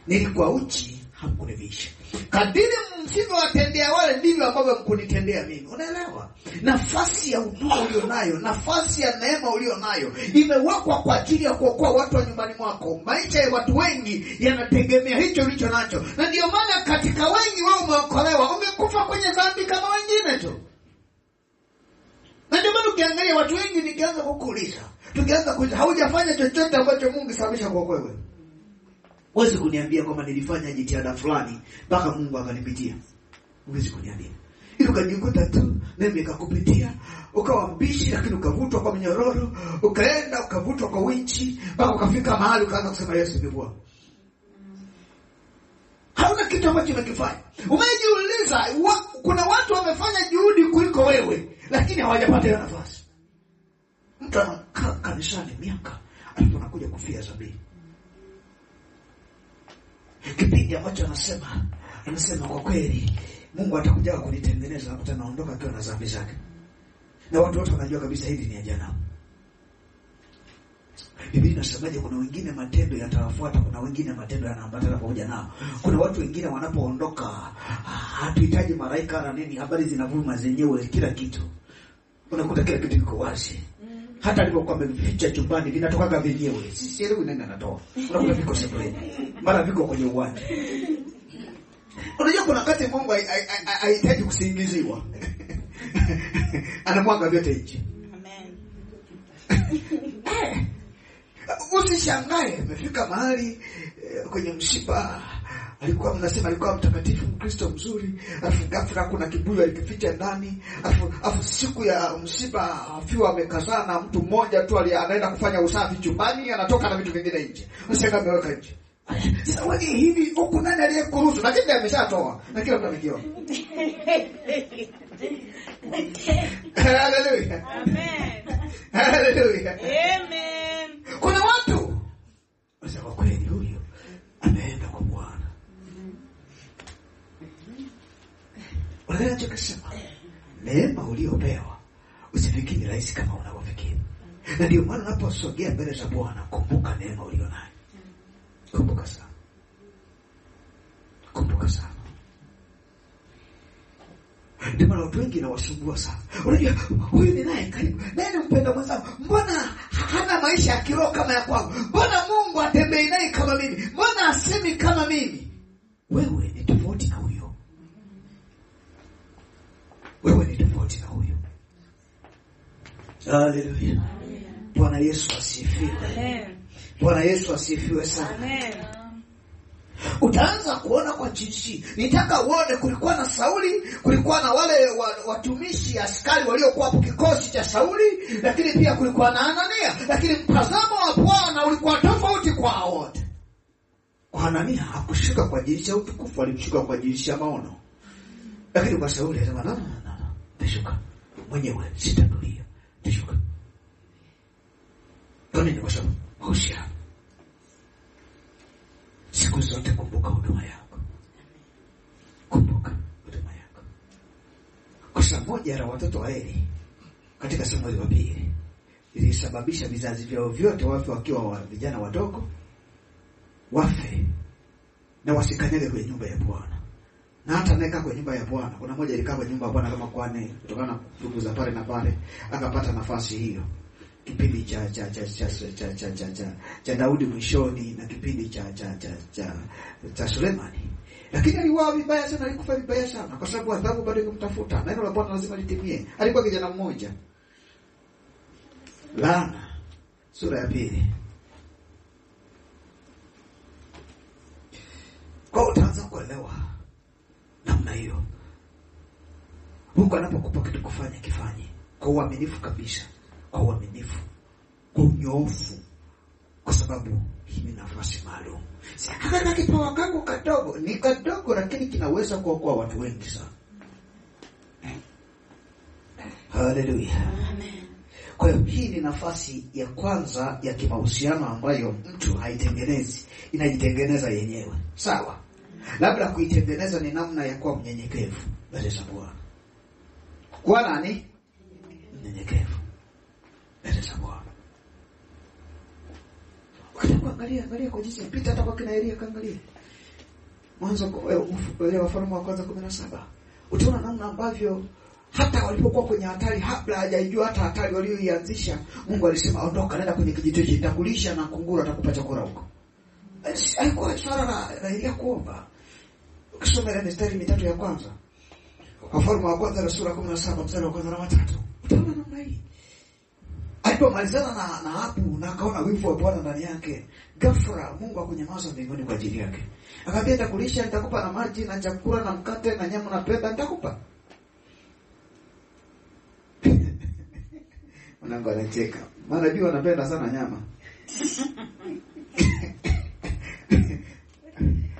Nilikuwa uchi, hamkunivisha. Kadiri msivyowatendea wale, ndivyo ambavyo mkunitendea mimi. Unaelewa? Nafasi ya huduma ulionayo, nafasi ya neema ulionayo imewekwa kwa ajili ya kuokoa watu wa nyumbani mwako. Maisha ya watu wengi yanategemea hicho ulicho nacho. Na ndio maana katika wengi wewe umeokolewa, umekufa kwenye dhambi kama wengine tu. Na ndio maana ukiangalia watu wengi, nikianza kukuuliza, tukianza kuuliza, haujafanya chochote ambacho Mungu sababisha kuokoa wewe. Huwezi kuniambia kwamba nilifanya jitihada fulani mpaka Mungu akanipitia. Huwezi kuniambia. Ili ukajikuta tu neema ikakupitia, ukawa mbishi lakini ukavutwa kwa mnyororo, ukaenda ukavutwa kwa winchi, mpaka ukafika mahali ukaanza kusema Yesu ni Bwana. Hauna kitu ambacho umekifanya. Umejiuliza, kuna watu wamefanya juhudi kuliko wewe, lakini hawajapata hiyo nafasi. Mtu anakaa kanisani miaka, alafu anakuja kufia dhambi. Kipindi ambacho anasema kwa kweli Mungu atakuja kunitengeneza, na naondoka akiwa na dhambi zake. Na watu wote wanajua kabisa hili ni ajana. Biblia inasemaje? Kuna wengine matendo yatawafuata, kuna wengine matendo yanaambatana pamoja nao. Kuna watu wengine wanapoondoka, hatuhitaji malaika na nini, habari zinavuma zenyewe, kila kitu. Unakuta kila kitu kiko wazi. Hata alipokuwa ameficha chumbani vinatoka vyenyewe. Sisi elewi nani anatoa. Unakuta viko sebuleni, mara viko kwenye uwanja. Unajua kuna wakati Mungu hahitaji kusingiziwa. Anamwaga vyote nje. Amen. Usishangae umefika mahali kwenye msiba, alikuwa mnasema alikuwa mtakatifu, Mkristo mzuri, alafu ghafla kuna kibuyu alikificha ndani, alafu siku ya msiba afiwa amekazana na mtu mmoja tu anaenda kufanya usafi chumbani, anatoka na vitu vingine nje. Mshenga ameweka nje. Sasa wani hivi huko nani aliyekuruhusu? Na kile ameshatoa na kila mtu amekiona. Hallelujah. Amen. Hallelujah. Amen. Kuna watu wanasema kweli huyo ameenda kwa Bwana. Unaelewa chokesema? Neema uliopewa usifikiri rahisi kama unavyofikiri. Na ndio maana unaposogea mbele za Bwana, kumbuka neema ulionayo. Kumbuka sana. Kumbuka sana. Ndio maana watu wengi nawasumbua sana. Unajua huyu ni naye karibu. Nani mpenda mwenzangu? Mbona hana maisha ya kiroho kama ya kwangu? Mbona Mungu atembei naye kama mimi? Mbona asemi kama mimi? Wewe ni tofauti na huyo. Wewe ni tofauti na huyo. Haleluya. Bwana Yesu asifiwe. Amen. Bwana Yesu asifiwe sana. Amen. Utaanza kuona kwa jinsi. Nitaka uone kulikuwa na Sauli, kulikuwa na wale watumishi askari waliokuwa hapo kikosi cha Sauli, lakini pia kulikuwa na Anania, lakini mtazamo wa Bwana ulikuwa tofauti kwa wote. Kwa Anania hakushuka kwa jinsi ya utukufu, alimshuka kwa jinsi ya maono. Lakini kwa Sauli alisema no, tashuka mwenyewe, sitatulia, tashuka. Kwa nini? Kwa sababu husia. Siku zote kumbuka huduma yako. Kumbuka huduma yako. Kosa moja la watoto wa Eli katika Samueli wa pili ilisababisha vizazi vyao vyote wafe wakiwa vijana wadogo, wafe na wasikanyage kwenye nyumba ya Bwana. Na hata neka kwenye nyumba ya Bwana, kuna mmoja alikaa kwenye nyumba ya Bwana kama kwani kutokana na ndugu za pale na pale, akapata nafasi hiyo. Kipindi cha Daudi mwishoni na kipindi cha Sulemani. Lakini aliuawa vibaya sana, alikufa vibaya sana kwa sababu adhabu bado kumtafuta. Neno la Bwana lazima litimie. Alikuwa kijana mmoja. Laana sura ya 2. Kwa utaanza kuelewa namna hiyo. Mungu anapokupa kitu kufanya, kifanye kwa uaminifu kabisa. Kwa uaminifu, kwa unyoofu, kwa sababu hii ni nafasi maalum. Hata kipawa kako kadogo, ni kadogo lakini kinaweza kuokoa watu wengi sana. Hallelujah. Amen. Kwa hiyo hii ni nafasi ya kwanza ya kimahusiano ambayo mtu haitengenezi, inajitengeneza yenyewe. Sawa? Labda kuitengeneza ni namna ya kuwa mnyenyekevu mbele za Bwana. Kwa nani? Mnyenyekevu mbele za Bwana. Angalia kwa jinsi pita hata kwa kina Elia, kaangalia. Mwanzo Wafalme wa kwanza 17. Utaona namna ambavyo hata walipokuwa kwenye hatari, kabla hajajua hata hatari walioianzisha, Mungu alisema ondoka, nenda kwenye kijito hiki, nitakulisha na kunguru atakupa chakula huko. Haikuwa swala la Elia kuomba. Ukisoma ile mistari mitatu ya kwanza, Wafalme wa kwanza sura 17 mstari wa kwanza na 3, utaona namna hii. Alipomalizana na hapo na akaona wivu wa Bwana ndani yake, ghafla Mungu akunyamaza mbinguni kwa ajili yake. Akamwambia nitakulisha, nitakupa na maji na chakula na mkate na nyama na pembe nitakupa. Mwanangu anacheka. Maana bibi anapenda sana nyama.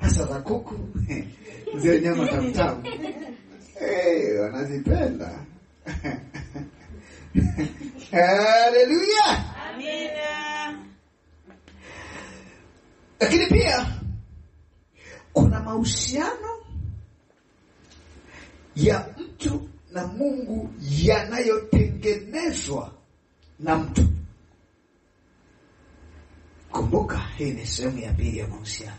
Hasa za kuku. Zile nyama tamu. Wanazipenda. Haleluya. Amina. Lakini pia kuna mahusiano ya mtu na Mungu yanayotengenezwa na mtu. Kumbuka hii ni sehemu ya pili ya mahusiano.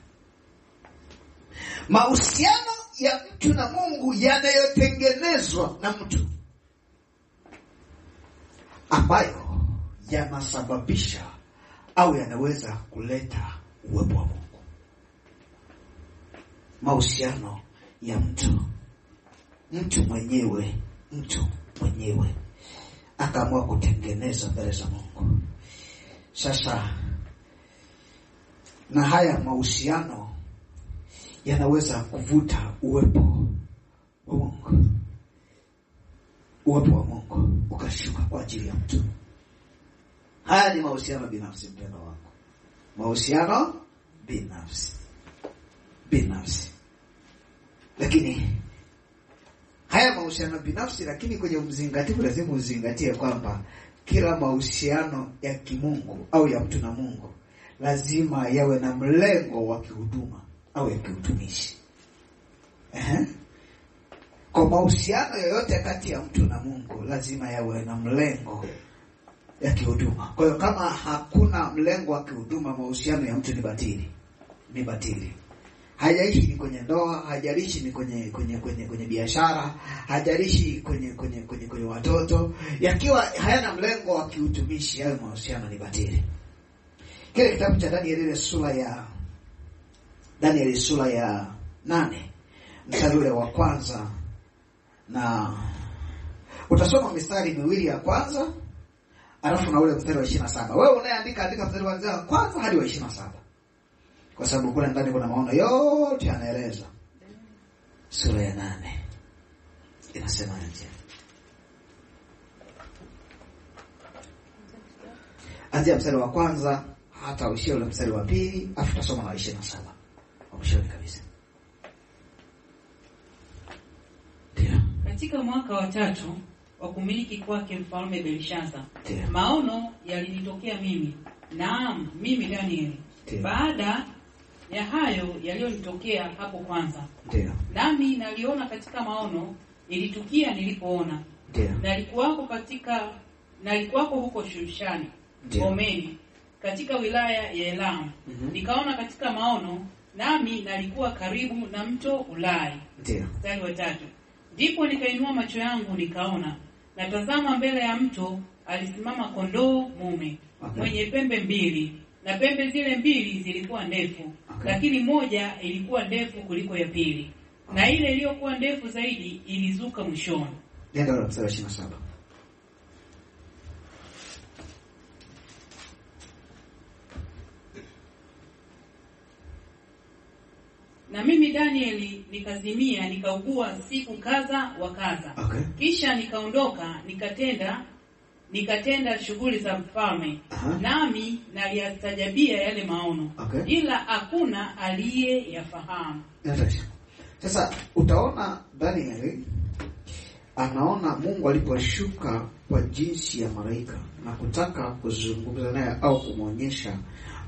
Mahusiano ya mtu na Mungu yanayotengenezwa na mtu, ambayo yanasababisha au yanaweza kuleta uwepo wa Mungu. Mahusiano ya mtu mwenyewe akaamua kutengeneza mbele za Mungu. Sasa na haya mahusiano yanaweza kuvuta uwepo wa Mungu. Uwepo wa Mungu ukashuka kwa ajili ya mtu. Haya ni mahusiano binafsi, mpendwa wangu. Mahusiano binafsi. Lakini haya mahusiano binafsi, lakini kwenye mzingativu lazima uzingatie kwamba kila mahusiano ya kimungu au ya mtu na Mungu lazima yawe na mlengo wa kihuduma au ya kiutumishi. Kwa mahusiano yoyote kati ya mtu na Mungu lazima yawe na mlengo ya kihuduma. Kwa hiyo kama hakuna mlengo wa kihuduma, mahusiano ya mtu ni batili. Hajalishi ni kwenye ndoa, hajalishi ni kwenye biashara, hajalishi kwenye watoto, yakiwa hayana mlengo wa kiutumishi, hayo mahusiano ni batili. Kile kitabu cha Danieli sura ya 8 mstari ule wa kwanza, na utasoma mistari miwili ya kwanza alafu na ule mstari wa 27. Wewe unayeandika andika mstari wa kwanza hadi wa 27. Kwa sababu kule ndani kuna maono yote yanaeleza. Sura ya 8 inasema aje? Anzia mstari wa kwanza hata uishie ule mstari wa pili, afu tutasoma na 27. Mwishoni kabisa. Ndio. Katika mwaka wa 3 wa kumiliki kwake mfalme Belshaza, maono yalinitokea mimi. Naam, mimi Danieli. Baada ya hayo yaliyonitokea hapo kwanza. Ndio. Nami naliona katika maono, ilitukia nilipoona. Ndio. Nalikuwako huko Shushani, Gomeni, katika wilaya ya Elamu. Nikaona katika maono, nami nalikuwa karibu na mto Ulai. Ndio. Mstari wa 3. Ndipo nikainua macho yangu nikaona, na tazama mbele ya mto alisimama kondoo mume, mwenye pembe mbili, na pembe zile mbili zilikuwa ndefu, lakini moja ilikuwa ndefu kuliko ya pili, na ile iliyokuwa ndefu zaidi ilizuka mwishoni. Nenda kwa mstari wa 27. Na mimi Danieli nikazimia, nikaugua siku kadha wa kadha. Kisha nikaondoka, nikatenda shughuli za mfalme. Nami naliyastajabia yale maono. Ila hakuna aliyeyafahamu. Sasa utaona Danieli anaona Mungu aliposhuka kwa jinsi ya malaika na kutaka kuzungumza naye au kumuonyesha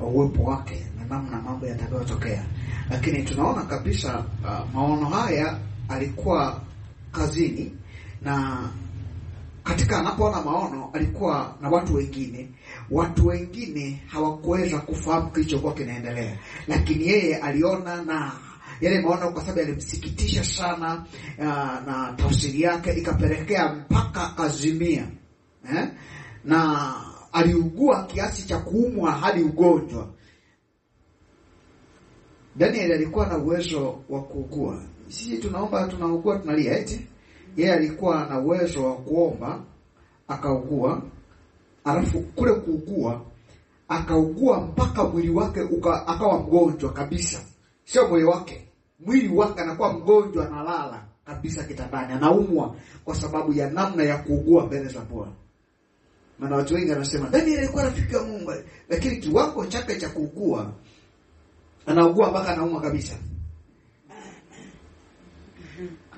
uwepo wake na namna mambo yatakayotokea. Lakini tunaona kabisa maono haya alikuwa kazini, na katika anapoona maono alikuwa na watu wengine hawakuweza kufahamu kilichokuwa kinaendelea, lakini yeye aliona, na yale maono kwa sababu yalimsikitisha sana, na tafsiri yake ikapelekea mpaka akazimia, na aliugua kiasi cha kuumwa hadi ugonjwa. Daniel alikuwa na uwezo wa kuugua. Sisi tunaomba, tunaugua, tunalia eti. Yeye alikuwa na uwezo wa kuomba akaugua, alafu kule kuugua akaugua mpaka mwili wake akawa mgonjwa kabisa. Sio moyo wake, mwili wake anakuwa mgonjwa, analala kabisa kitandani, anaumwa kwa sababu ya namna ya kuugua mbele za Bwana. Maana watu wengi wanasema Daniel alikuwa rafiki wa Mungu, lakini kiwango chake cha kuugua, anaugua mpaka anaumwa kabisa,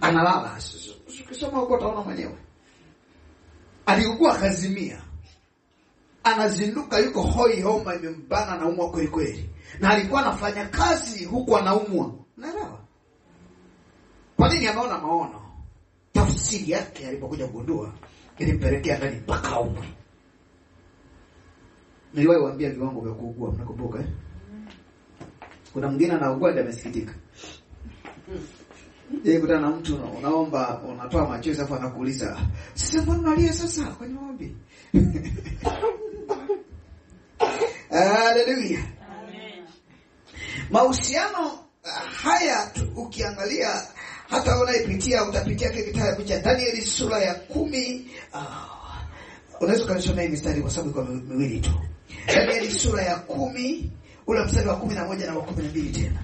analala. Ukisoma huko utaona mwenyewe aliugua kazimia, anazinduka yuko hoi, homa imembana, anaumwa kweli kweli, na alikuwa anafanya kazi huku anaumwa. Unaelewa kwa nini ameona maono? Tafsiri yake alipokuja kugundua ilimpelekea ndani mpaka aumwe. Niliwahi kuambia viwango vya kuugua, mnakumbuka Kuna mwingine anaugua ndio amesikitika. Yeye kutana na mtu unaomba, unatoa machozi afa anakuuliza, "Sasa mbona unalia sasa kwenye maombi?" Haleluya. Amen. Mahusiano haya ukiangalia, hata unaipitia, utapitia kitabu cha Danieli sura ya 10. Unaweza kusoma mistari kwa sababu kwa miwili tu. Danieli sura ya 10, ule mstari wa 11 na wa 12 tena.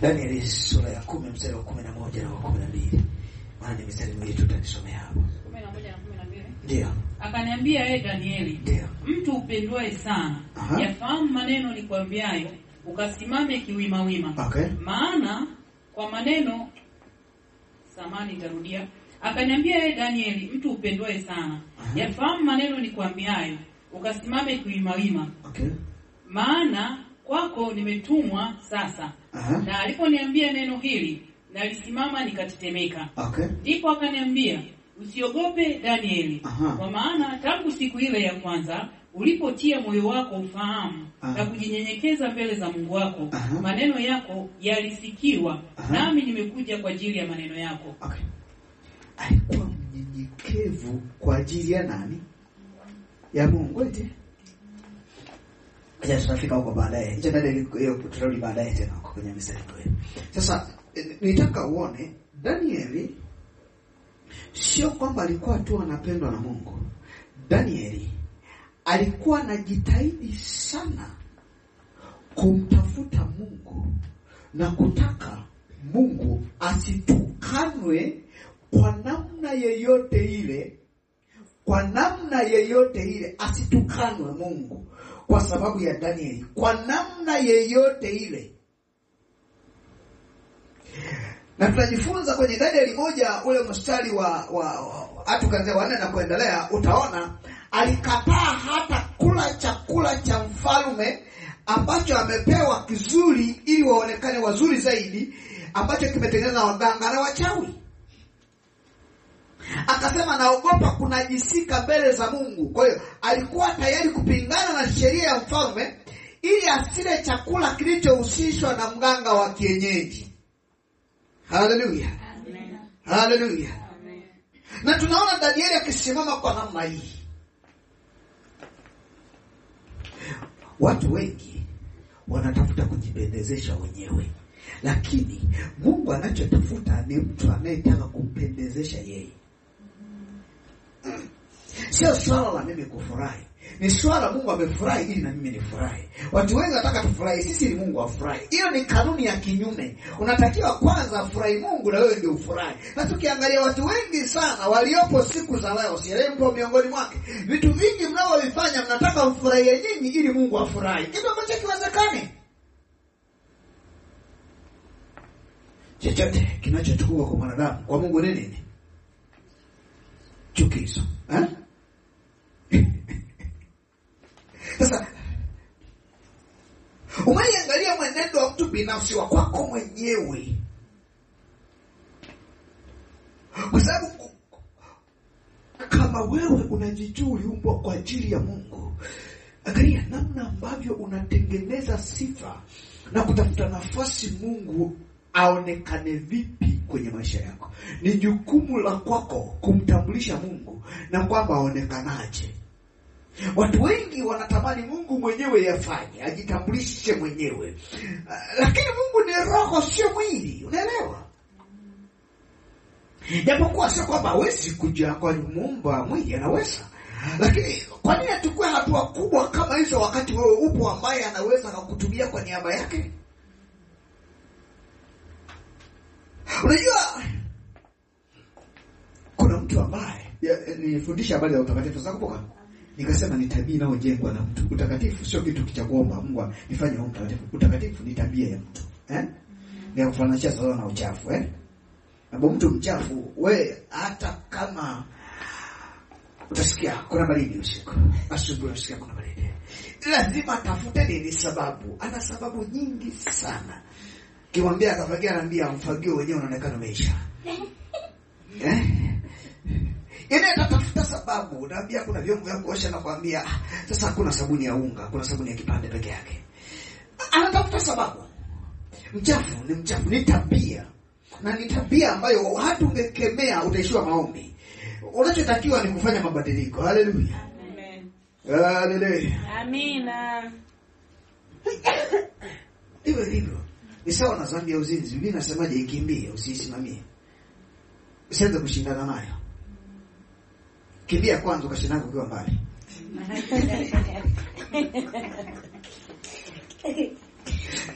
Danieli sura ya 10 mstari wa 11 na wa 12. Maana ni mistari miwili tu tutasomea hapo. 11 na 12. Ndio. Akaniambia, Danieli, ndio, mtu upendwae sana, yafahamu maneno nikwambiayo, ukasimame kiwima wima. Okay. Maana kwa maneno tarudia. Akaniambia, Danieli, mtu upendwae sana, yafahamu maneno nikwambiayo, ukasimame kiwima wima. Okay. Maana kwako nimetumwa sasa. Na aliponiambia neno hili, nalisimama nikatetemeka. Okay. Ndipo akaniambia, usiogope Danieli, kwa maana tangu siku ile ya kwanza ulipotia moyo wako ufahamu na kujinyenyekeza mbele za Mungu wako, maneno yako yalisikiwa, nami nimekuja kwa ajili ya maneno yako. Okay. Alikuwa mnyenyekevu kwa ajili ya nani? Ya Mungu eti. Acha tunafika huko baadaye. Hicho ndio tutarudi baadaye tena huko kwenye mistari hiyo. Sasa nitaka uone Danieli sio kwamba alikuwa tu anapendwa na Mungu. Danieli alikuwa anajitahidi sana kumtafuta Mungu na kutaka Mungu asitukanwe kwa namna yeyote ile. Kwa namna yeyote ile asitukanwe Mungu kwa sababu ya Danieli, kwa namna yeyote ile. Na tunajifunza kwenye Danieli 1 ule mstari wa atukanze 4 na kuendelea, utaona alikataa hata kula chakula cha mfalme ambacho amepewa kizuri ili waonekane wazuri zaidi, ambacho kimetengenezwa na waganga na wachawi. Akasema naogopa kunajisika mbele za Mungu. Kwa hiyo alikuwa tayari kupingana na sheria ya mfalme ili asile chakula kilichohusishwa na mganga wa kienyeji. Haleluya. Amen. Haleluya. Amen. Na tunaona Danieli akisimama kwa namna hii. Watu wengi wanatafuta kujipendezesha wenyewe, lakini Mungu anachotafuta ni mtu anayetaka kumpendezesha yeye. Sio swala la mimi kufurahi, ni swala Mungu amefurahi ili na mimi nifurahi. Watu wengi wanataka tufurahi sisi, ni Mungu afurahi. Hiyo ni kanuni ya kinyume. Unatakiwa kwanza afurahi Mungu na wewe ndio ufurahi. Na tukiangalia watu wengi sana waliopo siku za leo, sielewi mpo miongoni mwake, vitu vingi mnavyofanya mnataka mfurahie nyinyi ili Mungu afurahi. Kitu ambacho kiwezekani. chochote kinachotukua kwa mwanadamu, kwa Mungu ni nini? Chukizo. Sasa umeiangalia mwenendo wa mtu binafsi wa kwako mwenyewe, kwa sababu kama wewe unajijua uliumbwa kwa ajili ya Mungu, angalia namna ambavyo unatengeneza sifa na kutafuta nafasi Mungu aonekane vipi kwenye maisha yako. Ni jukumu la kwako kumtambulisha Mungu na kwamba aonekanaje. Watu wengi wanatamani Mungu mwenyewe yafanye, ajitambulishe mwenyewe. Lakini Mungu ni roho, sio mwili, unaelewa? Japokuwa sio kwamba hawezi kuja kwa muumba mwili, anaweza. Lakini kwa nini atukue hatua kubwa kama hizo wakati wewe upo ambaye anaweza kukutumia kwa niaba yake? Unajua kuna mtu ambaye nilifundisha habari ya utakatifu sasa kumbuka. Nikasema ni tabia inayojengwa na mtu. Utakatifu sio kitu cha kuomba Mungu nifanye utakatifu. Utakatifu ni tabia ya mtu. Ni kufananisha sawa na uchafu, Hapo mtu mchafu, we hata kama utasikia kuna baridi usiku, asubuhi unasikia kuna baridi, lazima tafute nini sababu. Ana sababu nyingi sana. Kimwambia akafagia, anambia mfagio wenyewe unaonekana umeisha. Ile atatafuta sababu. Unaambia kuna vyombo vya kuosha na kuambia sasa hakuna sabuni ya unga, kuna sabuni ya kipande peke yake. Anatafuta sababu. Mchafu ni mchafu, ni tabia. Na ni tabia ambayo hata ungekemea utaishiwa maombi. Unachotakiwa ni kufanya mabadiliko. Haleluya. Amen. Haleluya. Amina. Hivyo. Ni sawa na dhambi ya uzinzi. Biblia inasemaje? Ikimbie, usiisimamie. Usianze kushindana nayo. Kimbia kwanza ukashindana ukiwa mbali.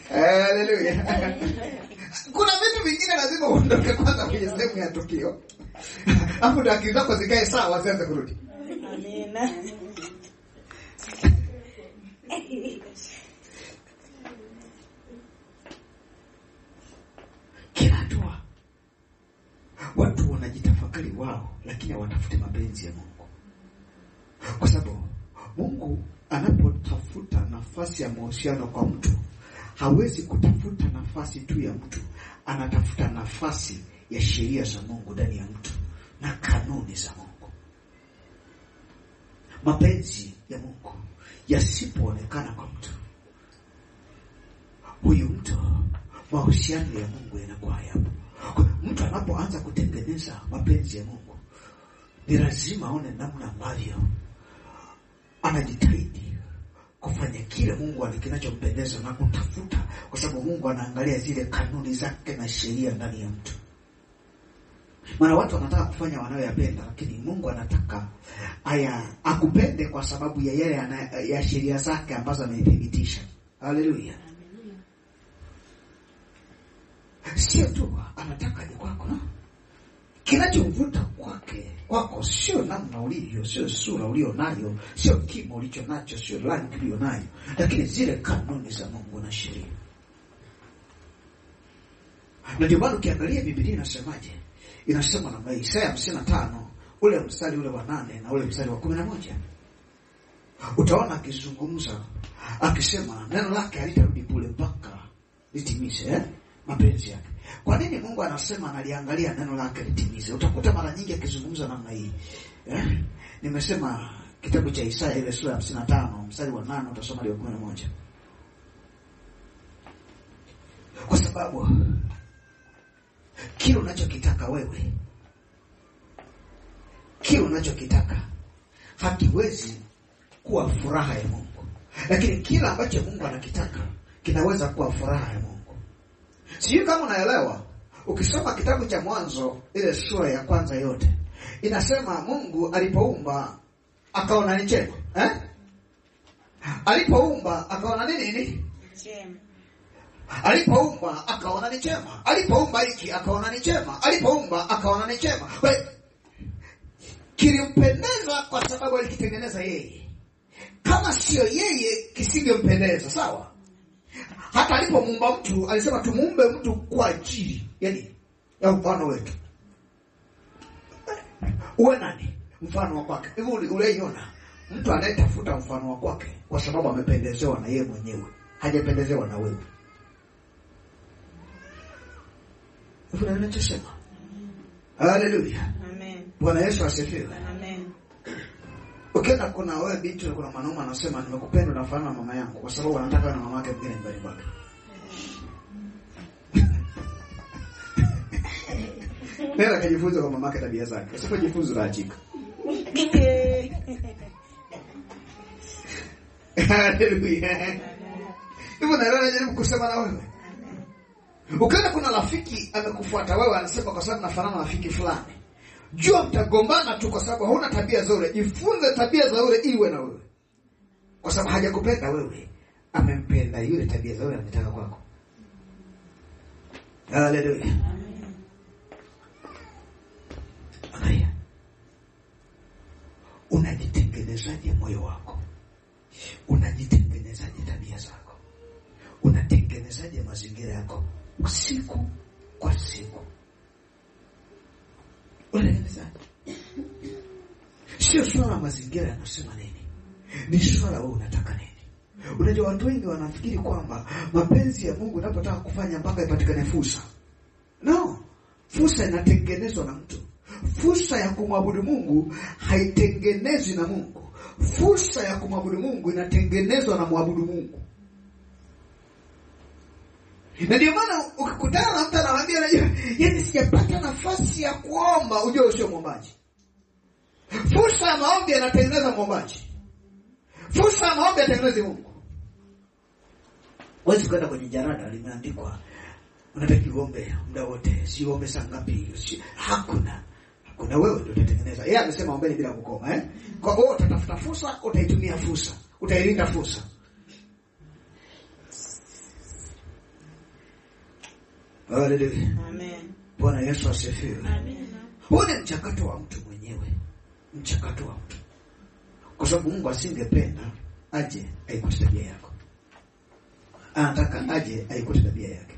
Haleluya. Kuna vitu vingine lazima uondoke kwanza kwenye sehemu ya tukio. Hapo ndo akili zako zikae sawa zianze kurudi. Amina. Kila hatua watu wanajitafakari wao, lakini hawatafuti mapenzi ya Mungu. Kwa sababu Mungu anapotafuta nafasi ya mahusiano kwa mtu, hawezi kutafuta nafasi tu ya mtu, anatafuta nafasi ya sheria za Mungu ndani ya mtu na kanuni za Mungu. Mapenzi ya Mungu yasipoonekana kwa mtu, huyu mtu, mahusiano ya Mungu yanakuwa hayapo. Mtu anapoanza kutengeneza mapenzi ya Mungu, ni lazima aone namna ambavyo anajitahidi kufanya kile Mungu kinachompendeza na kutafuta, kwa sababu Mungu anaangalia zile kanuni zake na sheria ndani ya mtu. Maana watu wanataka kufanya wanayoyapenda, lakini Mungu anataka akupende kwa sababu ya yale ya sheria zake ambazo amethibitisha. Haleluya. Sio tu anataka ni kwako. Kinachomvuta kwako sio namna ulivyo, sio sura ulio nayo, sio kimo ulicho nacho, sio rangi ulio nayo, lakini zile kanuni za Mungu na sheria. Na ndio maana ukiangalia Biblia inasemaje? Inasema na Isaya 55 ule mstari ule wa 8 na ule mstari wa 11. Utaona akizungumza akisema neno lake halitarudi bure mpaka litimize mapenzi yake. Kwa nini Mungu anasema analiangalia neno lake litimize? Utakuta mara nyingi akizungumza namna hii. Nimesema kitabu cha Isaya ile sura ya 55 mstari wa 8 utasoma ile 11. Kwa sababu kile unachokitaka wewe, kile unachokitaka hakiwezi kuwa furaha ya Mungu. Lakini kile ambacho Mungu anakitaka kinaweza kuwa furaha ya Mungu. Sijui kama unaelewa. Ukisoma kitabu cha Mwanzo ile sura ya kwanza yote, inasema Mungu alipoumba akaona ni chema. Alipoumba akaona nini? Chema. Alipoumba akaona ni chema. Alipoumba hiki akaona ni chema. Alipoumba akaona ni chema. Kilimpendeza kwa sababu alikitengeneza yeye. Kama sio yeye kisingempendeza, sawa? Hata alipomuumba mtu alisema tumuumbe mtu kwa ajili yani ya mfano wetu. Uwe nani? Mfano wa kwake. Hivyo uleiona mtu anayetafuta mfano wa kwake kwa sababu amependezewa na yeye mwenyewe, hajapendezewa na wewe. Hivyo ndio ninachosema. Haleluya. Amen. Bwana Yesu asifiwe. Amen. Ukiona kuna wewe binti na kuna mwanaume anasema nimekupenda na fanana na mama yangu kwa sababu anataka na mama yake mwingine mbali bado. Nenda kajifunza kwa mama yake tabia zake. Usipojifunza utaachika. Haleluya. Hivyo najaribu kusema na wewe. Ukiona kuna rafiki amekufuata wewe anasema kwa sababu nafanana na rafiki fulani, jua mtagombana tu kwa sababu hauna tabia nzuri. Jifunze tabia nzuri iwe na wewe. Kwa sababu hajakupenda wewe, amempenda yule tabia nzuri anataka kwako. Haleluya. Haya. Unajitengenezaje moyo wako? Unajitengenezaje tabia zako? Unatengenezaje mazingira yako siku kwa siku? Unatengenezaje? Sio swala mazingira yanasema nini, ni swala wewe unataka nini. Unajua watu wengi wanafikiri kwamba mapenzi ya Mungu unapotaka kufanya mpaka ipatikane fursa. No, fursa inatengenezwa na mtu. Fursa ya kumwabudu Mungu haitengenezwi na Mungu. Fursa ya kumwabudu Mungu inatengenezwa na mwabudu Mungu. Na ndio maana ukikutana na mtu anawaambia yaani sijapata nafasi ya kuomba, ujue usio mwombaji. Fursa ya maombi inatengeneza mwombaji. Fursa ya maombi inatengeneza Mungu. Wewe kwenda kwenye jarada limeandikwa unataka kuombe muda wote, si ombe saa ngapi? Hakuna. Kuna wewe ndio utatengeneza. Yeye amesema ombeni bila kukoma, Kwa hiyo utatafuta fursa, utaitumia fursa, utailinda fursa. Haleluya. Amen. Bwana Yesu asifiwe. Amen. Huo ni mchakato wa mtu mwenyewe. Mchakato wa mtu. Kwa sababu Mungu asingependa aje aikute tabia yako. Anataka aje aikute tabia yake.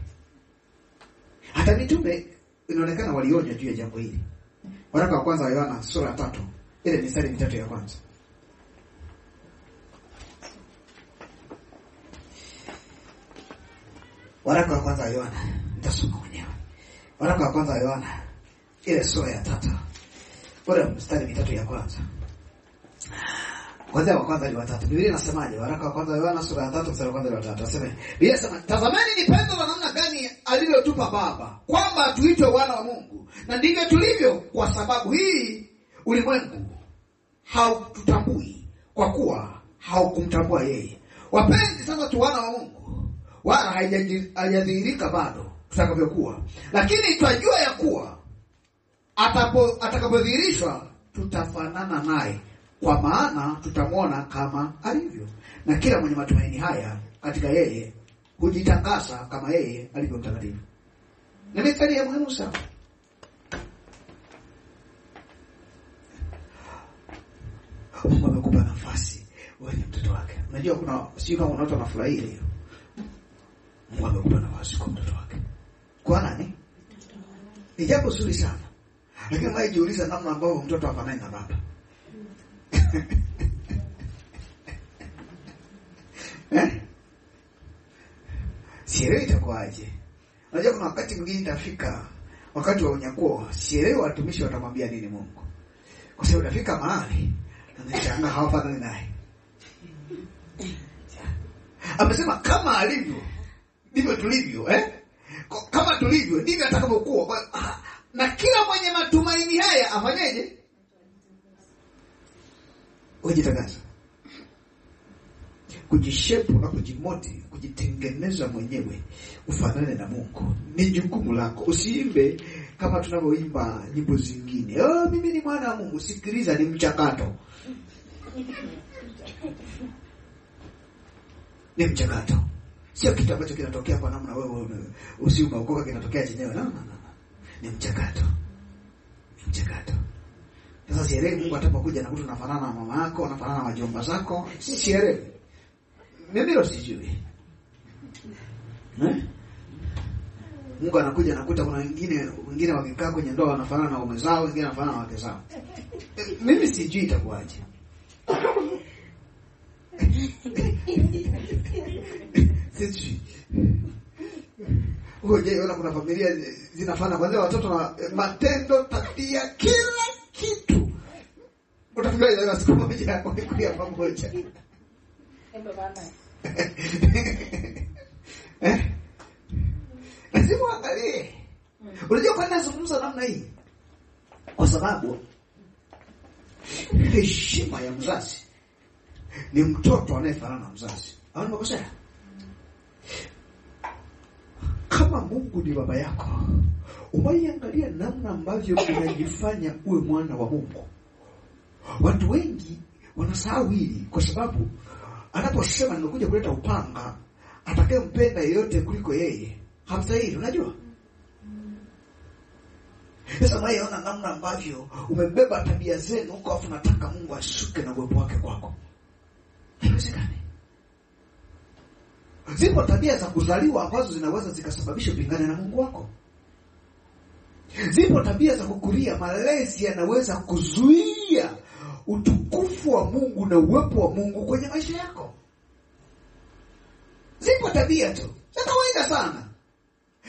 Hata mitume inaonekana walionya juu ya jambo hili. Waraka wa kwanza wa Yohana sura 3, ile mistari 3 ya kwanza. Waraka wa kwanza wa Yohana, nitasoma mwenyewe. Waraka wa kwanza wa Yohana, ile sura ya 3. Ule mstari 3 ya kwanza. Kwanza wa kwanza ni wa 3. Biblia inasemaje? Waraka wa kwanza wa Yohana sura ya 3 mstari wa kwanza ni wa 3. Nasema, Biblia inasema, tazameni ni pendo la namna gani alilotupa Baba, kwamba tuitwe wana wa Mungu. Na ndivyo tulivyo, kwa sababu hii ulimwengu haututambui kwa kuwa haukumtambua yeye. Wapenzi, sasa tu wana wa Mungu, wala haijadhihirika bado tutakavyokuwa. Lakini twajua ya kuwa atakapodhihirishwa tutafanana naye, kwa maana tutamwona kama alivyo. Na kila mwenye matumaini haya katika yeye hujitakasa kama yeye alivyo mtakatifu. Ni mithali ya muhimu sana. Mungu amekupa nafasi wewe ni mtoto wake. Unajua kuna sio kama watu wanafurahia hiyo. Mungu amekupa nafasi kwa mtoto wake. Kwa nani? Ni jambo zuri sana. Lakini mimi najiuliza namna ambao mtoto afanani na baba. Sielewi itakuwaje. Unajua kuna wakati mwingine itafika wakati wa unyakuo, sielewi watumishi watamwambia nini Mungu. Kwa sababu utafika mahali anashangaa hawafanani naye. Amesema kama alivyo ndivyo tulivyo, kama tulivyo ndivyo atakavyokuwa. Na kila mwenye matumaini haya afanyeje? Ujitakasa. Kujishepu na kujimoti, kujitengeneza mwenyewe ufanane na Mungu ni jukumu lako. Usiimbe kama tunavyoimba nyimbo zingine, mimi ni mwana wa Mungu. Sikiliza, ni mchakato. Ni mchakato. Sio kitu ambacho kinatokea kwa namna wewe usiumeokoka kinatokea chenyewe. No. Ni mchakato. Ni mchakato. Sasa sielewi Mungu atapokuja na kutu unafanana na mama yako, unafanana na wajomba zako. Sielewi. Mimi ndio sijui. Mungu anakuja anakuta kuna wengine wakikaa kwenye ndoa wanafanana na waume zao, wengine wanafanana na wake zao. Mimi sijui itakuwaje. Sijui. Unaona kuna familia zinafanana kwanza watoto na matendo, tabia, kila kitu. Utafikiria ile siku moja wamekuja pamoja. Lazima angalie. Unajua kwa nini nazungumza namna hii? Kwa sababu heshima ya mzazi ni mtoto anayefanana na mzazi. Au nimekosea? Kama Mungu ni baba yako, umaiangalia namna ambavyo unajifanya uwe mwana wa Mungu. Watu wengi wanasahau hili kwa sababu anaposema nimekuja kuleta upanga, atakayempenda yeyote kuliko yeye hamstahili, unajua? Sasa maiona namna ambavyo umebeba tabia zenu huko afu nataka Mungu ashuke na uwepo wake kwako. Haiwezekani. Zipo tabia za kuzaliwa ambazo zinaweza zikasababisha upingane na Mungu wako. Zipo tabia za kukulia, malezi yanaweza kuzuia utukufu wa Mungu na uwepo wa Mungu kwenye maisha yako. Zipo tabia tu za kawaida sana,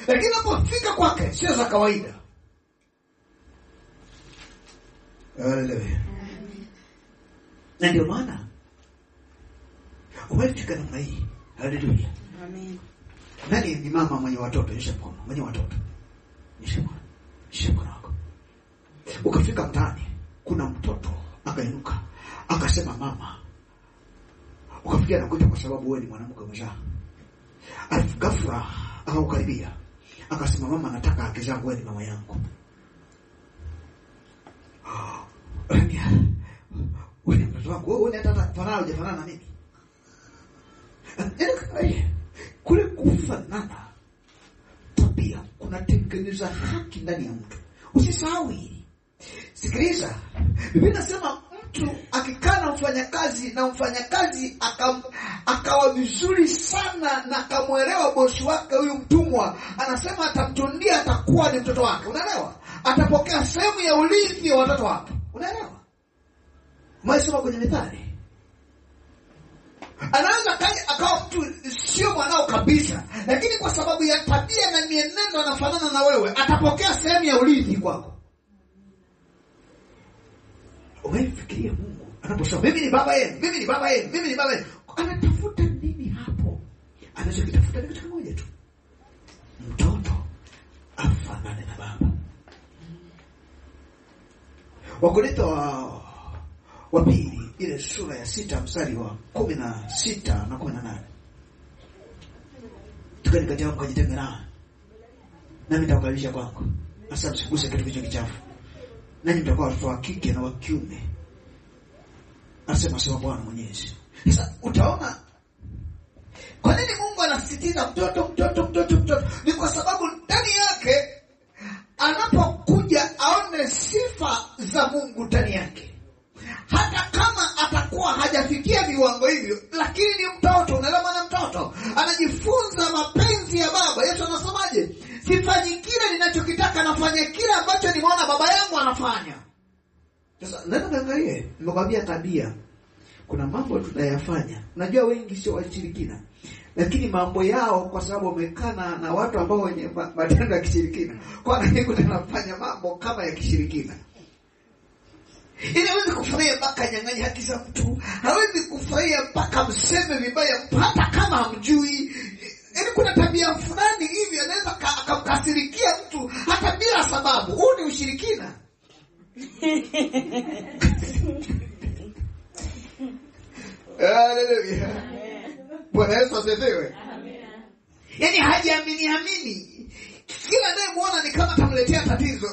lakini unapofika kwake sio za kawaida. Haleluya. Na ndio maana umefika namna hii. Haleluya. Amen. Nani ni mama mwenye watoto? Nishapoona mwenye watoto. Nishapoona wako. Ukafika mtaani, kuna mtoto akainuka, akasema mama. Ukafikia na kuita kwa sababu wewe ni mwanamke umezaa. Ghafla akaukaribia. Akasema mama, nataka haki zangu, wewe ni mama yangu. Wewe ni mtoto wangu, wewe hata kufanana hujafanana na mimi. Kule kufanana tabia kunatengeneza haki ndani ya mtu. Usisahau hili. Sikiliza. Biblia inasema mtu akikaa na mfanyakazi na mfanyakazi akawa vizuri sana na akamuelewa bosi wake, huyu mtumwa anasema atamtundia, atakuwa ni mtoto wake. Unaelewa? Atapokea sehemu ya urithi wa watoto wake. Unaelewa? Maisha kwenye Mithali. Anaweza akawa mtu sio mwanao kabisa, lakini kwa sababu ya tabia na mienendo anafanana na wewe, atapokea sehemu ya urithi kwako. Umefikiria Mungu anaposema mimi ni baba yenu, mimi ni baba yenu, mimi ni baba yenu, anatafuta nini hapo? Anachokitafuta ni kitu kimoja tu. Mtoto afanane na baba. Wakorintho wa pili ile sura ya 6 mstari wa 16 na 18. Tukani kati yao kujitengeneza. Nami nitakukaribisha kwangu. Hasa msiguse kitu kichafu. Nani mtakuwa watoto wa kike na wa kiume. Anasema sema Bwana Mwenyezi. Sasa utaona kwa nini Mungu anasisitiza mtoto? Ni kwa sababu ndani yake anapokuja aone sifa za Mungu ndani yake. Hata kama atakuwa hajafikia viwango hivyo, lakini ni mtoto. Unaelewa na mtoto anajifunza mapenzi ya baba. Yesu anasemaje? Sifanyi kile ninachokitaka, nafanya kile ambacho nimeona baba yangu anafanya. Sasa nenda angalie, nimekwambia tabia. Kuna mambo tunayafanya. Unajua wengi sio washirikina, lakini mambo yao kwa sababu wamekana na watu ambao wenye matendo ya kishirikina, kwa nini tunafanya mambo kama ya kishirikina? Ili hawezi kufurahia mpaka nyang'anya haki za mtu, hawezi kufurahia mpaka mseme vibaya hata kama hamjui. Ili kuna tabia fulani hivi anaweza akamkasirikia mtu hata bila sababu. Huu ni ushirikina. Haleluya. Bwana Yesu asifiwe. Amen. Yaani hajiamini. Kila anayemuona ni kama tamletea tatizo.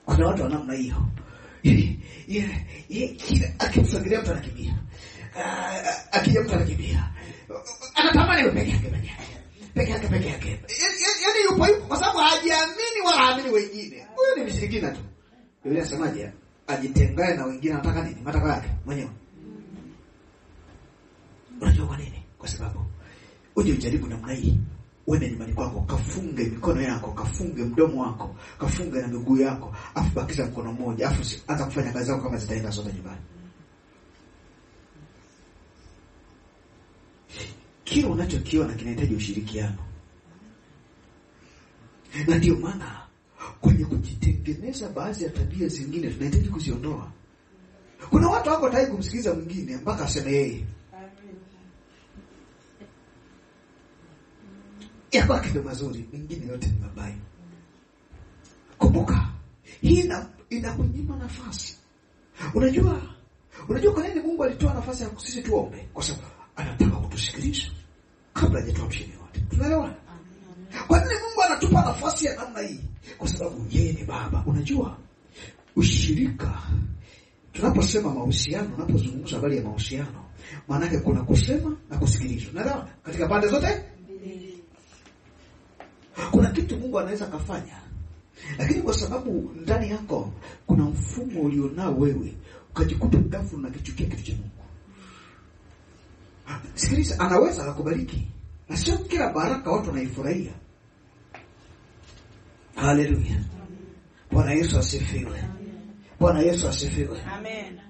Kuna watu wa namna hiyo. Kila akimsogelea mtu anakimbia. Akija mtu anakimbia. Anatamani peke yake. Yaani yupo kwa sababu hajiamini wala haamini wengine. Huyo ni mshirikina tu. Biblia inasemaje? ajitengae na wengine, anataka nini? Matakwa yake mwenyewe. Unajua kwa nini? Kwa sababu uje ujaribu namna hii. Uende nyumbani kwako, kafunge mikono yako, kafunge mdomo wako, kafunge na miguu yako, afu bakiza mkono mmoja, afu anza kufanya kazi zako kama zitaenda zote nyumbani. Kile unachokiona kinahitaji ushirikiano. Na ndio maana kwenye kujitengeneza baadhi ya tabia zingine tunahitaji kuziondoa. Kuna watu wako tayari kumsikiliza mwingine mpaka aseme yeye. Yako kitu mazuri, mengine yote ni mabaya. Kumbuka, hii inakunyima nafasi. Unajua kwa nini Mungu alitoa nafasi ya sisi tuombe? Kwa sababu anataka kutusikiliza kabla hajatoa mshindi wote. Tunaelewana? Kwa nini Mungu anatupa nafasi ya namna hii? Kwa sababu yeye ni Baba. Unajua, ushirika, tunaposema mahusiano, tunapozungumza habari ya mahusiano, maana yake kuna kusema na kusikilizwa. Unaelewa? Katika pande zote kuna kitu Mungu anaweza kufanya, lakini kwa sababu ndani yako kuna mfumo ulionao wewe, ukajikuta ghafla unakichukia kitu cha Mungu. Sikiliza, anaweza kukubariki, na sio kila baraka watu wanaifurahia. Haleluya. Bwana Yesu asifiwe. Bwana Yesu asifiwe. Amen.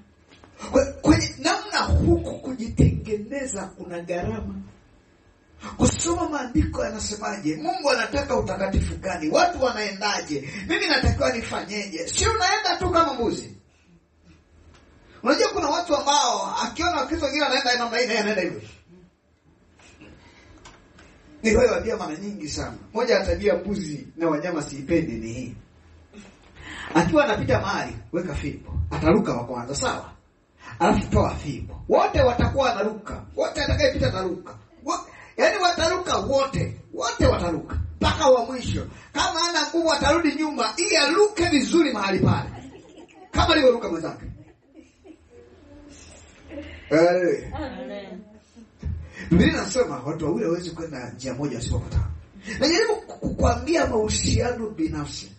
Kwenye namna huku kujitengeneza kuna gharama. Kusoma maandiko yanasemaje? Mungu anataka utakatifu gani? Watu wanaendaje? Mimi natakiwa nifanyeje? Sio unaenda tu kama mbuzi. Unajua kuna watu ambao akiona kitu kingine anaenda namna hii, anaenda hivyo. Ni wewe wadia mara nyingi sana. Moja ya tabia mbuzi na wanyama siipendi ni hii. Akiwa anapita mahali, weka fimbo. Ataruka wa kwanza, sawa? Alafu toa fimbo. Wote watakuwa wanaruka. Wote atakayepita ataruka. Yaani wataruka wote wataruka mpaka wa mwisho. Kama ana nguvu atarudi nyuma ili aruke vizuri mahali pale, kama alivyoruka mwenzake. Amen. Biblia inasema watu wawili hawezi kwenda njia moja wasipopatana. Najaribu kukuambia mahusiano binafsi.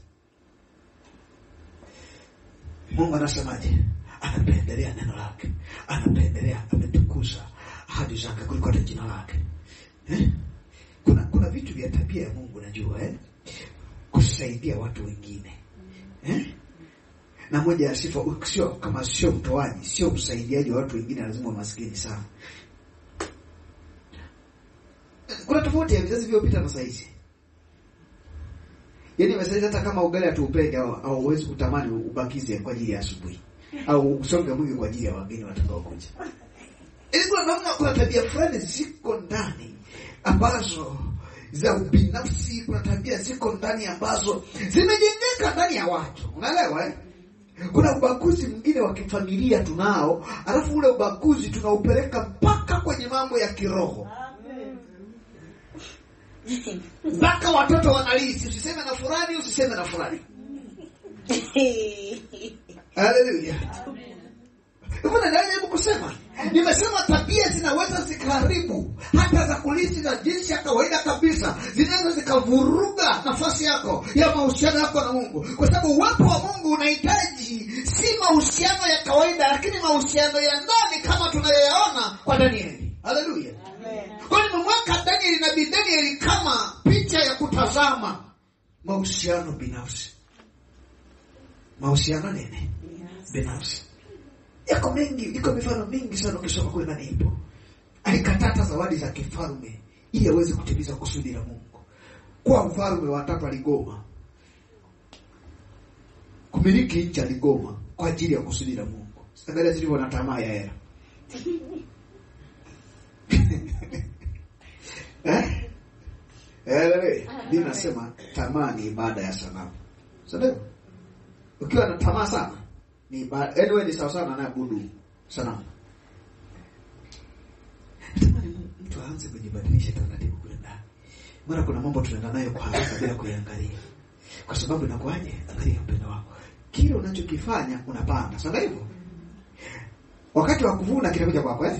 Mungu anasemaje? Anapendelea neno lake. Anapendelea, ametukuza ahadi zake kuliko hata jina lake. Kuna vitu vya tabia ya Mungu najua, kusaidia watu wengine. Na moja ya sifa, sio kama sio mtoaji, sio msaidiaji wa watu wengine, lazima maskini sana. Kuna tofauti ya vizazi vilivyopita na sasa hivi. Yaani msaidizi hata kama ugali atuupende au uwezi kutamani ubakize kwa ajili ya asubuhi, au usonge mwingi kwa ajili ya wageni watakao kuja. Ili kuna tabia fulani ziko ndani ambazo za ubinafsi, kuna tabia ziko ndani ambazo zimejengeka ndani ya watu. Unaelewa? Kuna ubaguzi mwingine wa kifamilia tunao, alafu ule ubaguzi tunaupeleka mpaka kwenye mambo ya kiroho. Mpaka watoto wanalisi, usiseme na fulani, usiseme na fulani. Haleluya. Mbona najaribu kusema? Nimesema tabia zinaweza zikaharibu hata za kulisi na jinsi ya kawaida kabisa. Zinaweza zikavuruga nafasi yako ya mahusiano yako na Mungu. Kwa sababu uwepo wa Mungu unahitaji si mahusiano ya kawaida, lakini mahusiano ya ndani kama tunayoyaona kwa Danieli. Haleluya. Kwa nini mwaka Danieli na Danieli kama picha ya kutazama mahusiano binafsi? Mahusiano nini? Binafsi. Yako mengi, iko mifano mingi sana ukisoma kule ndani ipo. Alikatata zawadi za kifalme ili aweze kutimiza kusudi la Mungu. Kwa mfalme wa tatu aligoma. Kumiliki nchi aligoma kwa ajili ya kusudi la Mungu. Angalia zilivyo na tamaa ya hela. Mimi nasema tamaa ni ibada ya sanamu. Sawa? Ukiwa na tamaa sana ni ibada, anyway ni sawa sana na abudu sanamu. Natamani mtu aanze kujibadilisha taratibu kule ndani. Mara kuna mambo tunaenda nayo kwa haraka bila kuangalia. Kwa sababu inakuaje? Angalia upendo wako. Kile unachokifanya unapanda. Sawa hivyo? Wakati wa kuvuna kinakuja kwako,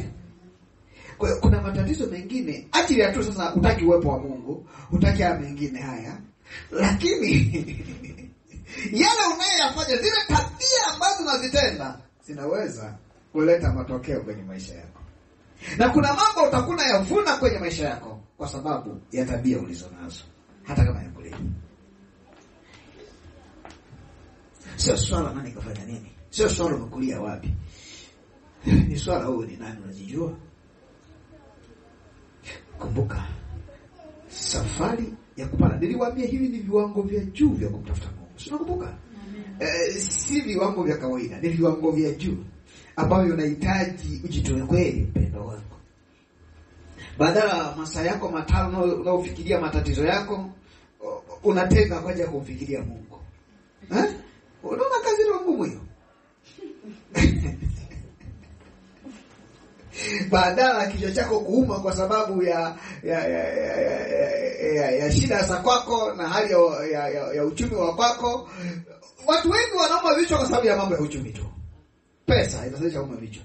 Kwa hiyo kuna matatizo mengine ajili ya tu sasa hutaki uwepo wa Mungu, hutaki haya mengine lakini yale unayoyafanya, zile tabia ambazo unazitenda zinaweza kuleta matokeo kwenye maisha yako. Na kuna mambo utakuna yavuna kwenye maisha yako kwa sababu ya tabia ulizonazo, hata kama yako leo. Sio swala nani kafanya nini, sio swala umekulia wapi, ni swala wewe ni nani, unajijua. Kumbuka safari ya kupanda, niliwaambia hivi ni viwango vya juu vya kumtafuta Mungu. Unakumbuka? Si viwango vya kawaida, ni viwango vya juu ambavyo unahitaji ujitoe kweli mpendo wako. Badala masaa yako matano unaofikiria matatizo yako, unatenga kwa ajili ya kumfikiria Mungu. Unaona kazi ile ngumu hiyo. Badala kichwa chako kuuma kwa sababu ya shida za kwako na hali ya uchumi wa kwako. Watu wengi wanauma vichwa kwa sababu ya mambo ya uchumi tu. Pesa inasaidia kuuma vichwa.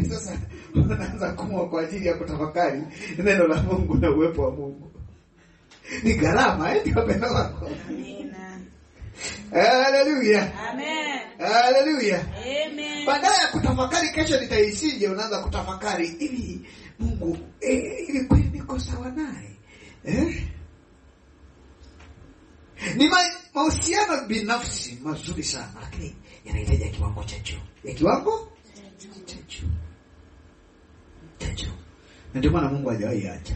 Sasa unaanza kuumwa kwa ajili ya kutafakari neno la Mungu na uwepo wa Mungu. Ni gharama ndio pesa wako. Amina. Haleluya. Amen. Haleluya. Amen. Badala ya kutafakari kesho nitaishije, unaanza kutafakari hivi Mungu ili kweli niko sawa naye. Ni mahusiano binafsi mazuri sana, lakini yanahitaji kiwango cha juu. Ya kiwango cha juu. Ndio maana Mungu hajawahi acha.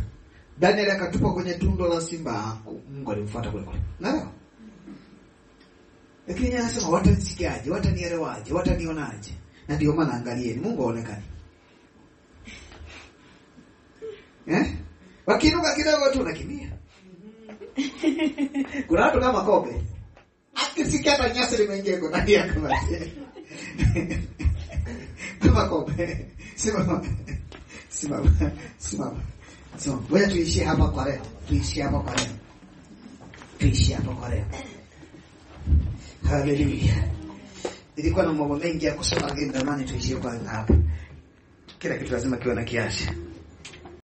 Daniel akatupa kwenye tundo la simba, Mungu alimfuata kule kule. Naelewa? Lakini anasema watanisikiaje, watanielewaje, watanionaje? Na ndio maana angalieni Mungu aonekane. Wakinuka kidogo tu nakimbia. Kuna watu kama kobe. Akisikia hata nyasi limeingia kwa ndani yake kama kobe. Simama. Wewe tuishi hapa kwa leo. Haleluya. Nilikuwa na mambo mengi ya kusema, lakini ndamani tuishie kwa hapa. Kila kitu lazima kiwe na kiasi.